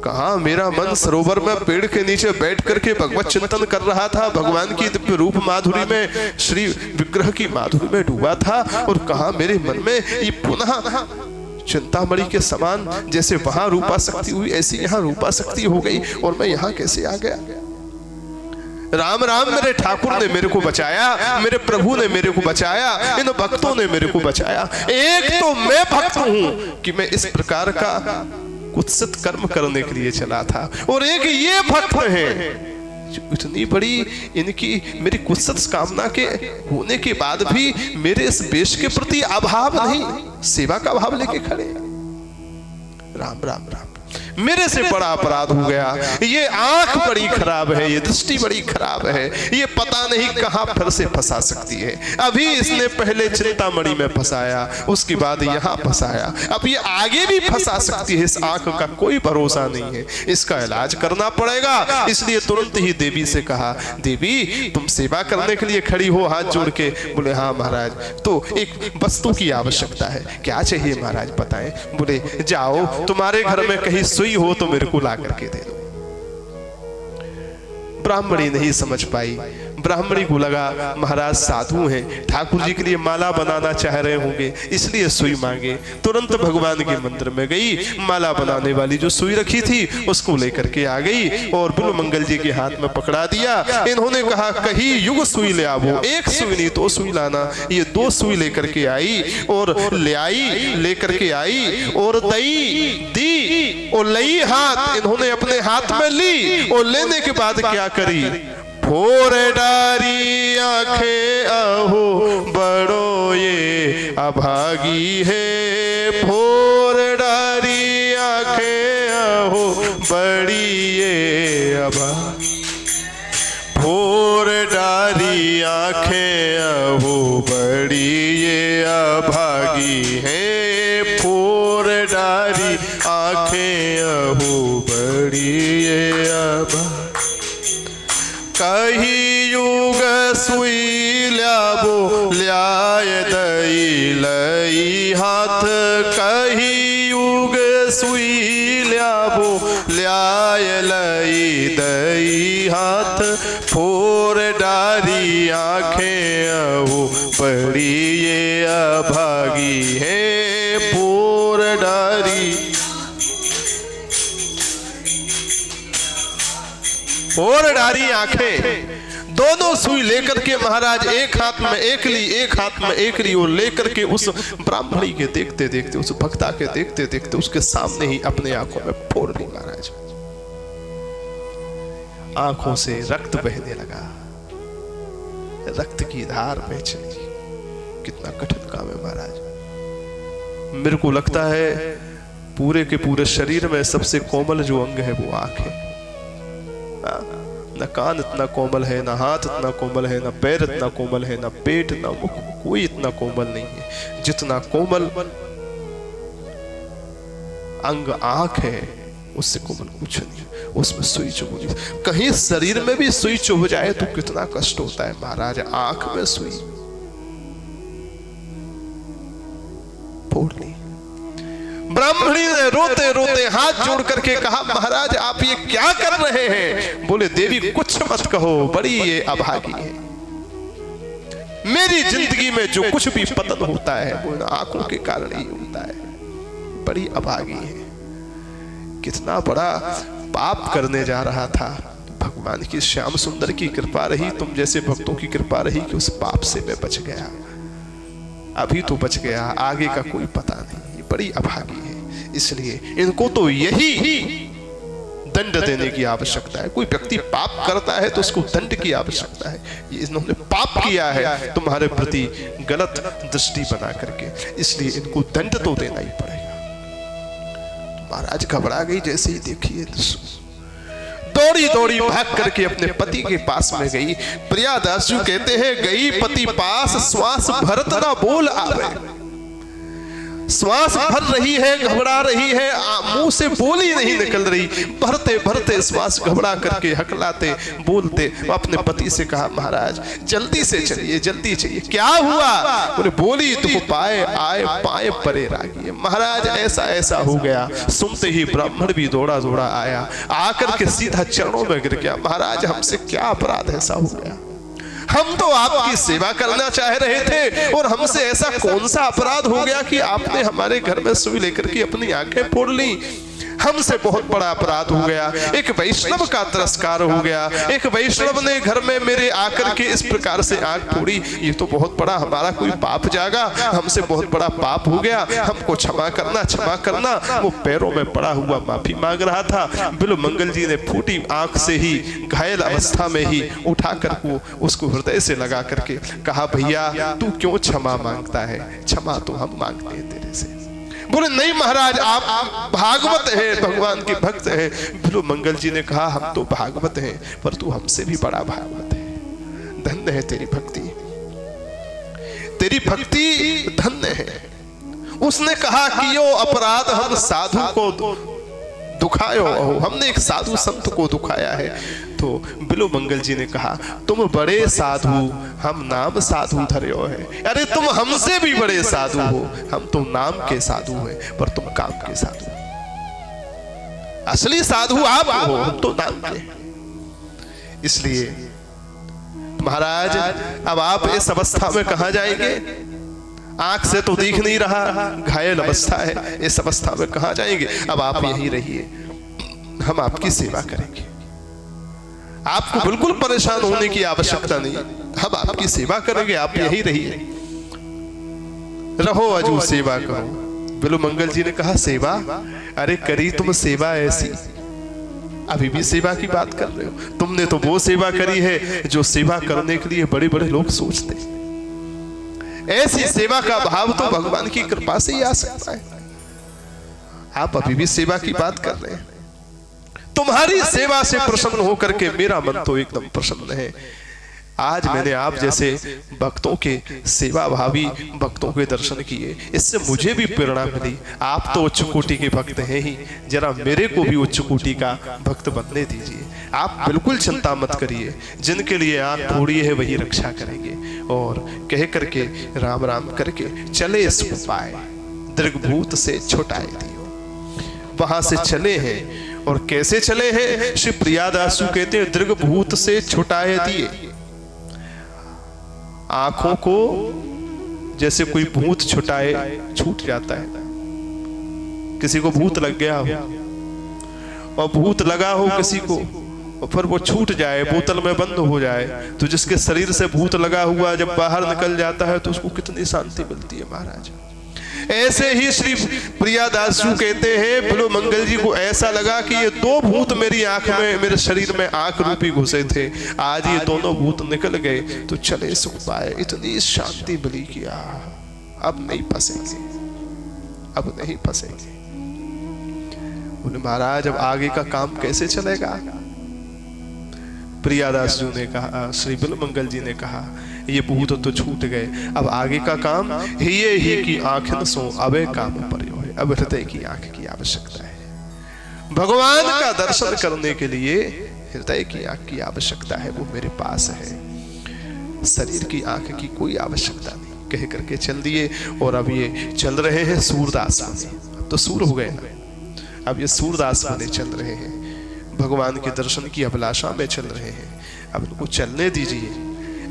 Speaker 1: कहा मेरा मन सरोवर में पेड़ के नीचे बैठ करके भगवत चिंतन कर रहा था, भगवान की दिव्य रूप माधुरी में, श्री विग्रह की माधुरी में डूबा था, और कहा मेरे मन में ये पुनः चिंतामणि के समान जैसे वहां रूपा शक्ति हुई, ऐसी यहाँ रूपा शक्ति हो गई, और मैं यहाँ कैसे आ गया? राम राम, मेरे ठाकुर ने मेरे को बचाया, मेरे प्रभु ने मेरे को बचाया, इन भक्तों ने मेरे को बचाया। एक तो मैं भक्त हूं कि मैं इस प्रकार का कुत्सित कर्म करने के लिए चला था, और एक ये भक्त हैं जो इतनी बड़ी इनकी मेरी कुत्सित कामना के होने के बाद भी मेरे इस वेश के प्रति अभाव नहीं, सेवा का भाव लेके खड़े। राम राम राम, मेरे से बड़ा अपराध हो गया। ये आंख बड़ी खराब है, ये दृष्टि बड़ी खराब है, ये पता नहीं कहां फिर से फंसा सकती है। अभी इसने पहले चिंतामणि में फंसाया, उसके बाद यहां फंसाया, अब ये आगे भी फंसा सकती है। इस आंख का कोई भरोसा नहीं है, इसका इलाज करना पड़ेगा। इसलिए तुरंत ही देवी से कहा, देवी तुम सेवा करने के लिए खड़ी हो हाथ जोड़ के? बोले हाँ महाराज, तो एक वस्तु की आवश्यकता है। क्या चाहिए महाराज बताएं? बोले जाओ, तुम्हारे घर में कहीं सुई हो तो मेरे को ला करके दे दो। ब्राह्मणी नहीं समझ पाई, ब्राह्मणी को लगा महाराज साधु हैं, ठाकुर जी के लिए माला बनाना चाह रहे होंगे, इसलिए सुई मांगे। तुरंत भगवान के मंदिर में गई, माला बनाने वाली जो सुई रखी थी उसको लेकर के आ गई और बिल्वमंगल जी के हाथ में पकड़ा दिया। इन्होंने कहा कहीं युग सुई ले आवो, एक सुई नहीं तो सुई लाना। ये 2 सुई लेकर के आई और लेकर के आई और दी और लई हाथ, इन्होंने अपने हाथ में ली और लेने के बाद क्या करी, फोर डारी आंखें अहो बड़ो ये अभागी है, फोर डारी आंखें अहो बड़ी ये अभागी, फोर डारी आंखें अहो बड़ी ये अभागी है, फोर डारी आंखें अहो बड़ी ये अभागी। कही युग सुई ल्याबो ल्याय दई लई हाथ, कही युग सुई ल्याबो ल्याय लई दई हाथ, फोर डारी आंखें अहो बड़ी ये अभागी है, फोर डारी और डारी आंखें। दोनों सुई लेकर के महाराज एक हाथ में एक ली, एक हाथ में एक ली और लेकर के उस ब्राह्मणी के देखते देखते, उस भक्ता के देखते देखते उसके सामने ही अपने आंखों में फोड़ ली महाराज। आंखों से रक्त बहने लगा, रक्त की धार बह चली। कितना कठिन काम है महाराज। मेरे को लगता है पूरे के पूरे शरीर में सबसे कोमल जो अंग है वो आंख है। न कान इतना कोमल है, न हाथ इतना कोमल है, न पैर इतना कोमल है, न पेट, न मुख, कोई इतना कोमल नहीं है जितना कोमल अंग आंख है। उससे कोमल कुछ नहीं। उसमें सुई चुभ, कहीं शरीर में भी सुई चुभ जाए तो कितना कष्ट होता है महाराज। आंख में सुई फोड़ ली। ब्राह्मणी ने रोते रोते हाथ जोड़ करके कहा महाराज आप ये क्या कर रहे हैं? बोले देवी कुछ मत कहो, बड़ी ये अभागी है। मेरी जिंदगी में जो कुछ भी पतन होता है वो आंखों के कारण ही होता है, बड़ी अभागी है। कितना बड़ा पाप करने जा रहा था, भगवान की श्याम सुंदर की कृपा रही, तुम जैसे भक्तों की कृपा रही कि उस पाप से मैं बच गया। अभी तो बच गया, आगे का कोई पता नहीं। बड़ी अभागी है, इसलिए इनको तो यही दंड देने की आवश्यकता है। कोई व्यक्ति पाप करता है तो उसको दंड की आवश्यकता है। ये इन्होंने पाप किया है तुम्हारे प्रति गलत दृष्टि बना करके, इसलिए इनको दंड तो देना ही पड़ेगा। महाराज घबरा गई जैसे ही देखिए, दौड़ी दौड़ी भाग करके अपने पति के पास में गई। प्रियादास जी कहते हैं गई पति पास, श्वास भरत ना बोल आवे। श्वास भर रही है, घबरा रही है, मुंह से बोली नहीं निकल रही। भरते भरते श्वास घबरा करके हकलाते बोलते अपने पति से कहा महाराज जल्दी से चलिए, जल्दी चाहिए। क्या हुआ? बोले बोली तुम पाए आए पाए परे रागिए। महाराज ऐसा ऐसा हो गया। सुनते ही ब्राह्मण भी दौड़ा दौड़ा आया, आकर के सीधा चरणों में गिर गया। महाराज हमसे क्या अपराध ऐसा हो गया? हम तो आपकी सेवा करना चाह रहे थे और हमसे ऐसा कौन सा अपराध हो गया कि आपने हमारे घर में सुई लेकर के अपनी आंखें फोड़ ली? हमसे बहुत बड़ा अपराध हो गया। एक वैष्णव का तिरस्कार हो गया। एक वैष्णव ने घर में मेरे आकर के इस प्रकार से आंख फोड़ी। ये तो बहुत बड़ा हमारा कोई पाप जागा, हमसे बहुत बड़ा पाप हो गया, हमको क्षमा करना, क्षमा करना। वो पैरों में पड़ा हुआ माफी मांग रहा था। बिल्वमंगल जी ने फूटी आंख से ही, घायल अवस्था में ही उठा कर उसको हृदय से लगा करके कहा भैया तू क्यों क्षमा मांगता है? क्षमा तो हम मांगते हैं तेरे से। बोले नहीं महाराज आप भागवत हैं, भगवान के भक्त हैं। बिल्वमंगल जी ने कहा हम तो भागवत हैं पर तू हमसे भी बड़ा भागवत है। धन्य है तेरी भक्ति, तेरी भक्ति धन्य है। उसने कहा कि यो अपराध हम साधु को दुखायो, हमने एक साधु संत को दुखाया है। तो बिल्वमंगल जी ने कहा तुम बड़े साधु, हम नाम साधु धर्यो है। अरे तुम हमसे भी बड़े साधु हो, हम तो नाम के साधु हैं पर तुम काम के साधु। असली साधु आप हो, हम तो नाम के। इसलिए महाराज अब आप इस अवस्था में कहां जाएंगे? आंख से तो दिख नहीं रहा, घायल अवस्था है, इस अवस्था में कहां जाएंगे? अब आप यहीं रहिए, हम आपकी सेवा करेंगे। आपको बिल्कुल परेशान होने की आवश्यकता नहीं, हम आपकी सेवा करेंगे, आप यहीं रहिए, रहो अजू सेवा करो। बिल्वमंगल जी ने कहा सेवा? अरे करी तुम सेवा ऐसी, अभी भी सेवा की बात कर रहे हो? तुमने तो वो सेवा करी है जो सेवा करने के लिए बड़े बड़े लोग सोचते। ऐसी सेवा का भाव तो भगवान की कृपा से ही आ सकता है। आप अभी भी सेवा की बात कर रहे हैं। तुम्हारी सेवा से प्रसन्न होकर के मेरा मन तो एकदम प्रसन्न है। आज मैंने आप जैसे भक्तों के सेवा भावी भक्तों के दर्शन किए, इससे मुझे भी प्रेरणा मिली। आप तो उच्च कोटि के भक्त हैं ही, जरा मेरे को भी उच्च कोटि का भक्त बनने दीजिए। आप बिल्कुल चिंता मत करिए, जिनके लिए आप थोड़ी है वही रक्षा करेंगे। और कह करके राम राम करके चले सुख पाए, दीर्घभूत से छुटाए दियो। वहां से चले हैं, और कैसे चले हैं? श्री प्रियादासु कहते हैं दीर्घभूत से छुटाए दिए। आंखों को जैसे कोई भूत छुटाए छूट जाता है। किसी को भूत लग गया हो और भूत लगा हो किसी को, और फिर वो छूट जाए, बोतल में बंद हो जाए, तो जिसके शरीर से भूत लगा हुआ जब बाहर निकल जाता है तो उसको कितनी शांति मिलती है महाराज। ऐसे ही श्री प्रियादासु कहते हैं बिल्वमंगल जी को ऐसा लगा कि ये दो भूत मेरी आंख में, मेरे शरीर में आंख रूपी घुसे थे, आज ये दोनों भूत निकल गए तो चले सुख पाए। इतनी शांति मिली कि अब नहीं फंसेंगे, अब नहीं फंसेंगे। बोले महाराज अब आगे का काम कैसे चलेगा? प्रियादास जी ने कहा, श्री बिल्वमंगल जी ने कहा ये भूत तो छूट गए, अब आगे का काम ये ही कि आंखें सो अबे काम पर है, अब हृदय की आंख की आवश्यकता है। भगवान का दर्शन करने के लिए हृदय की आंख की आवश्यकता है, वो मेरे पास है, शरीर की आंख की कोई आवश्यकता नहीं। कह करके चल दिए। और अब ये चल रहे हैं सूरदास बने, अब तो सूर हो गए ना, अब ये सूरदास बने चल रहे हैं, भगवान के दर्शन की अभिलाषा में चल रहे हैं। अब इनको चलने दीजिए।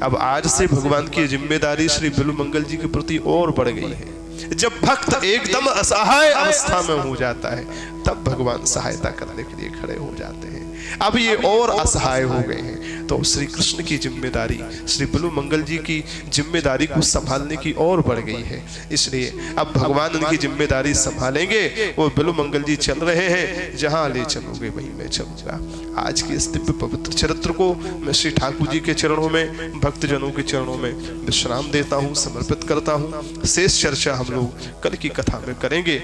Speaker 1: अब आज से भगवान की जिम्मेदारी श्री बिल्वमंगल जी के प्रति और बढ़ गई है। जब भक्त एकदम असहाय अवस्था में हो जाता है तब भगवान सहायता करने के लिए खड़े हो जाते हैं। अब ये और असहाय हो गए हैं तो श्री कृष्ण की जिम्मेदारी, श्री बिल्वमंगल जी की जिम्मेदारी को संभालने की और बढ़ गई है। इसलिए अब भगवान उनकी जिम्मेदारी संभालेंगे। वो बिल्वमंगल जी चल रहे हैं, जहां ले चलोगे वहीं मैं चलूंगा। आज की इस दिव्य पवित्र चरित्र को मैं श्री ठाकुर जी के चरणों में, भक्तजनों के चरणों में विश्राम देता हूँ, समर्पित करता हूँ। शेष चर्चा हम लोग कल की कथा में करेंगे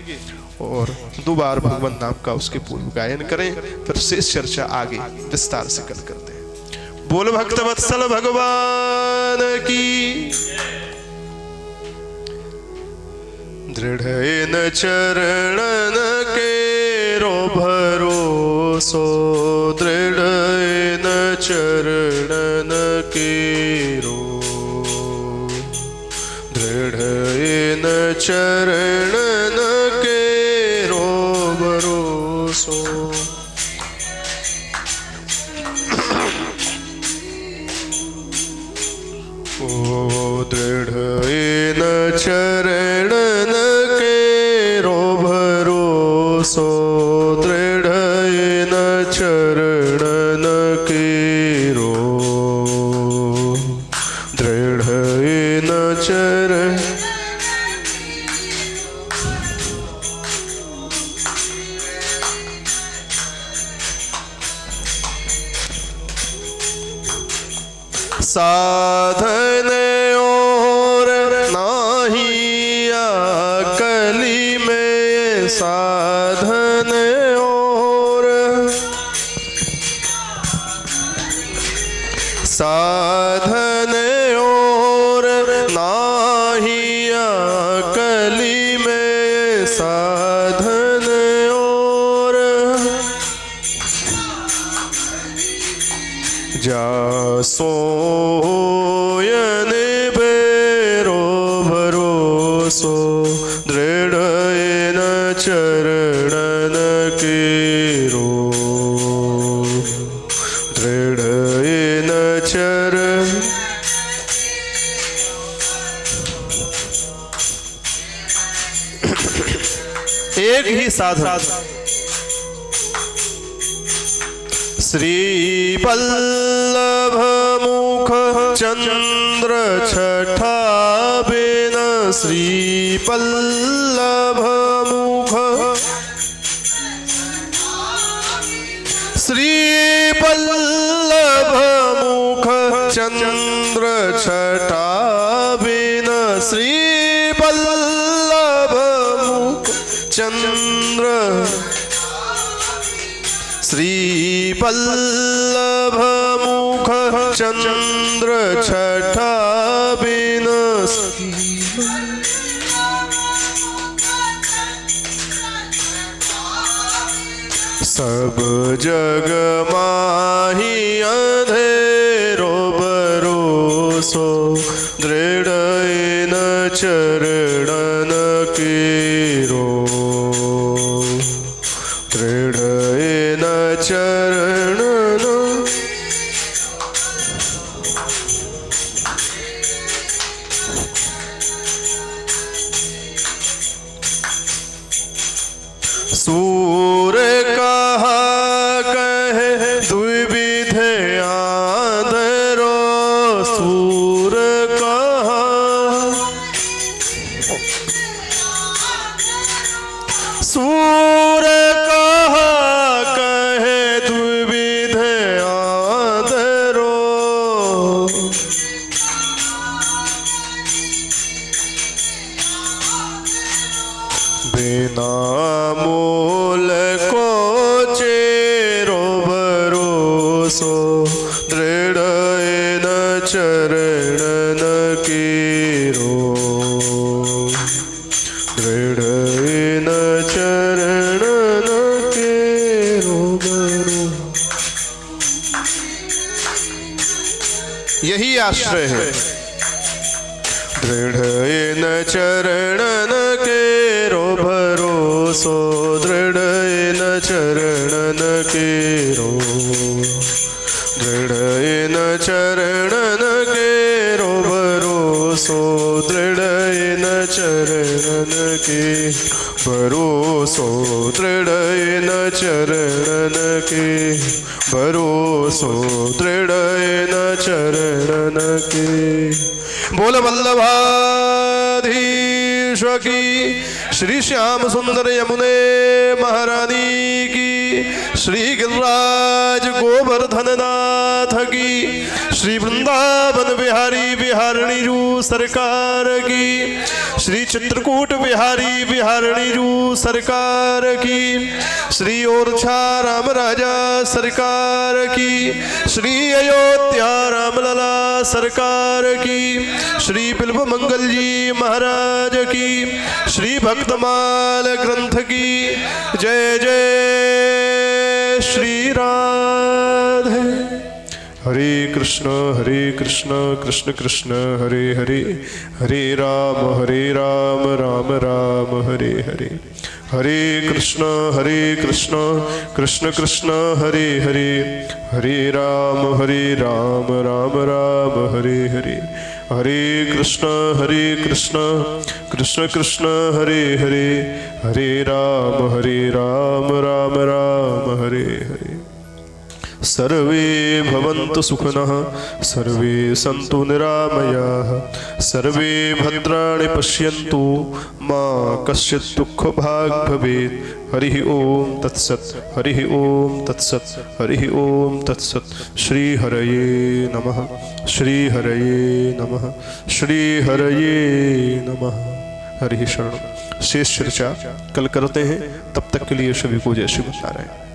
Speaker 1: और 2 बार भगवान नाम का उसके पूर्व गायन करें, फिर शेष चर्चा आगे विस्तार से कल करते हैं। बोल भक्त वत्सल भगवान की। दृढ़ न चरणन के रो भरोसो, दृढ़ न चरणन के रो, दृढ़ न चरणन के रो भरोसो। ओ दृढ़ न चरणन के रो भरोसो, दृढ़ न चरणन के रो, दृढ़ न चरण। साधन और नाही अकली में, साधन और, साधन और नाही अकली में, साधन और जा सोयन बेरो भरोसो, दृढ़ न चरणन के रो, दृढ़ न चरण। साधन। श्री पल्लभ मुख चंद्र छठा बेन, श्री पल्लभ मुख, श्री पल्लभ मुख चंद्र छठा बेन, श्री पल्लभ मुख चंद्र, श्री पल्लभ मुख चंद्र छठा बिन, सब जग माही अंधेरो भरोसो, दृढ़ इन चरणन केरो, दृढ़ इन चरणन, सूर कहा कहे द्विविध आदरो, सूर कहा, सूर कहा कहे द्विविध आदरो, बिना मोल को चेरो भरोसो, दृढ़ इन चरणन केरो, दृढ़ इन चरणन केरो भरो। यही आश्रय है। दृढ़ इन चरणन केरो भरोसो, दृढ़ इन चरणन केरो, दृढ़ इन चरणन केरो भरोसो, दृढ़ इन चरणन के भरोसो, दृढ़ इन चरणन के भरोसो, दृढ़ इन चरणन के। बोल वल्लभाधीश की, श्री श्याम सुंदर यमुने महारानी की, श्री गिरिराज गोवर्धन नाथ की, श्री वृंदावन बिहारी बिहारणी रू सरकार की, श्री चित्रकूट बिहारी बिहारणी रू सरकार की, श्री ओरछा राम राजा सरकार की, श्री अयोध्या रामलला सरकार की, श्री बिल्व मंगल जी महाराज की, श्री भक्तमाल ग्रंथ की जय जय श्री राधे। हरे कृष्ण कृष्ण कृष्ण हरे हरे, हरे राम राम राम हरे हरे, हरे कृष्ण कृष्ण कृष्ण हरे हरे, हरे राम राम राम हरे हरे, हरे कृष्ण कृष्ण कृष्ण हरे हरे, हरे राम राम राम हरे हरे। सर्वे भवन्तु सुखिनः, सर्वे सन्तु निरामयाः, सर्वे भद्राणि पश्यन्तु, मा कश्चित् दुःखभाग् भवेत्। हरिः ओम तत्सत्, हरिः ओम तत्सत्, हरिः ओम तत्सत्। श्री हरये नमः, श्री हरये नमः, श्री हरये नमः। हरिः शरणम्। शेष चर्चा कल करते हैं, तब तक के लिए सभी को जय श्री नारायण।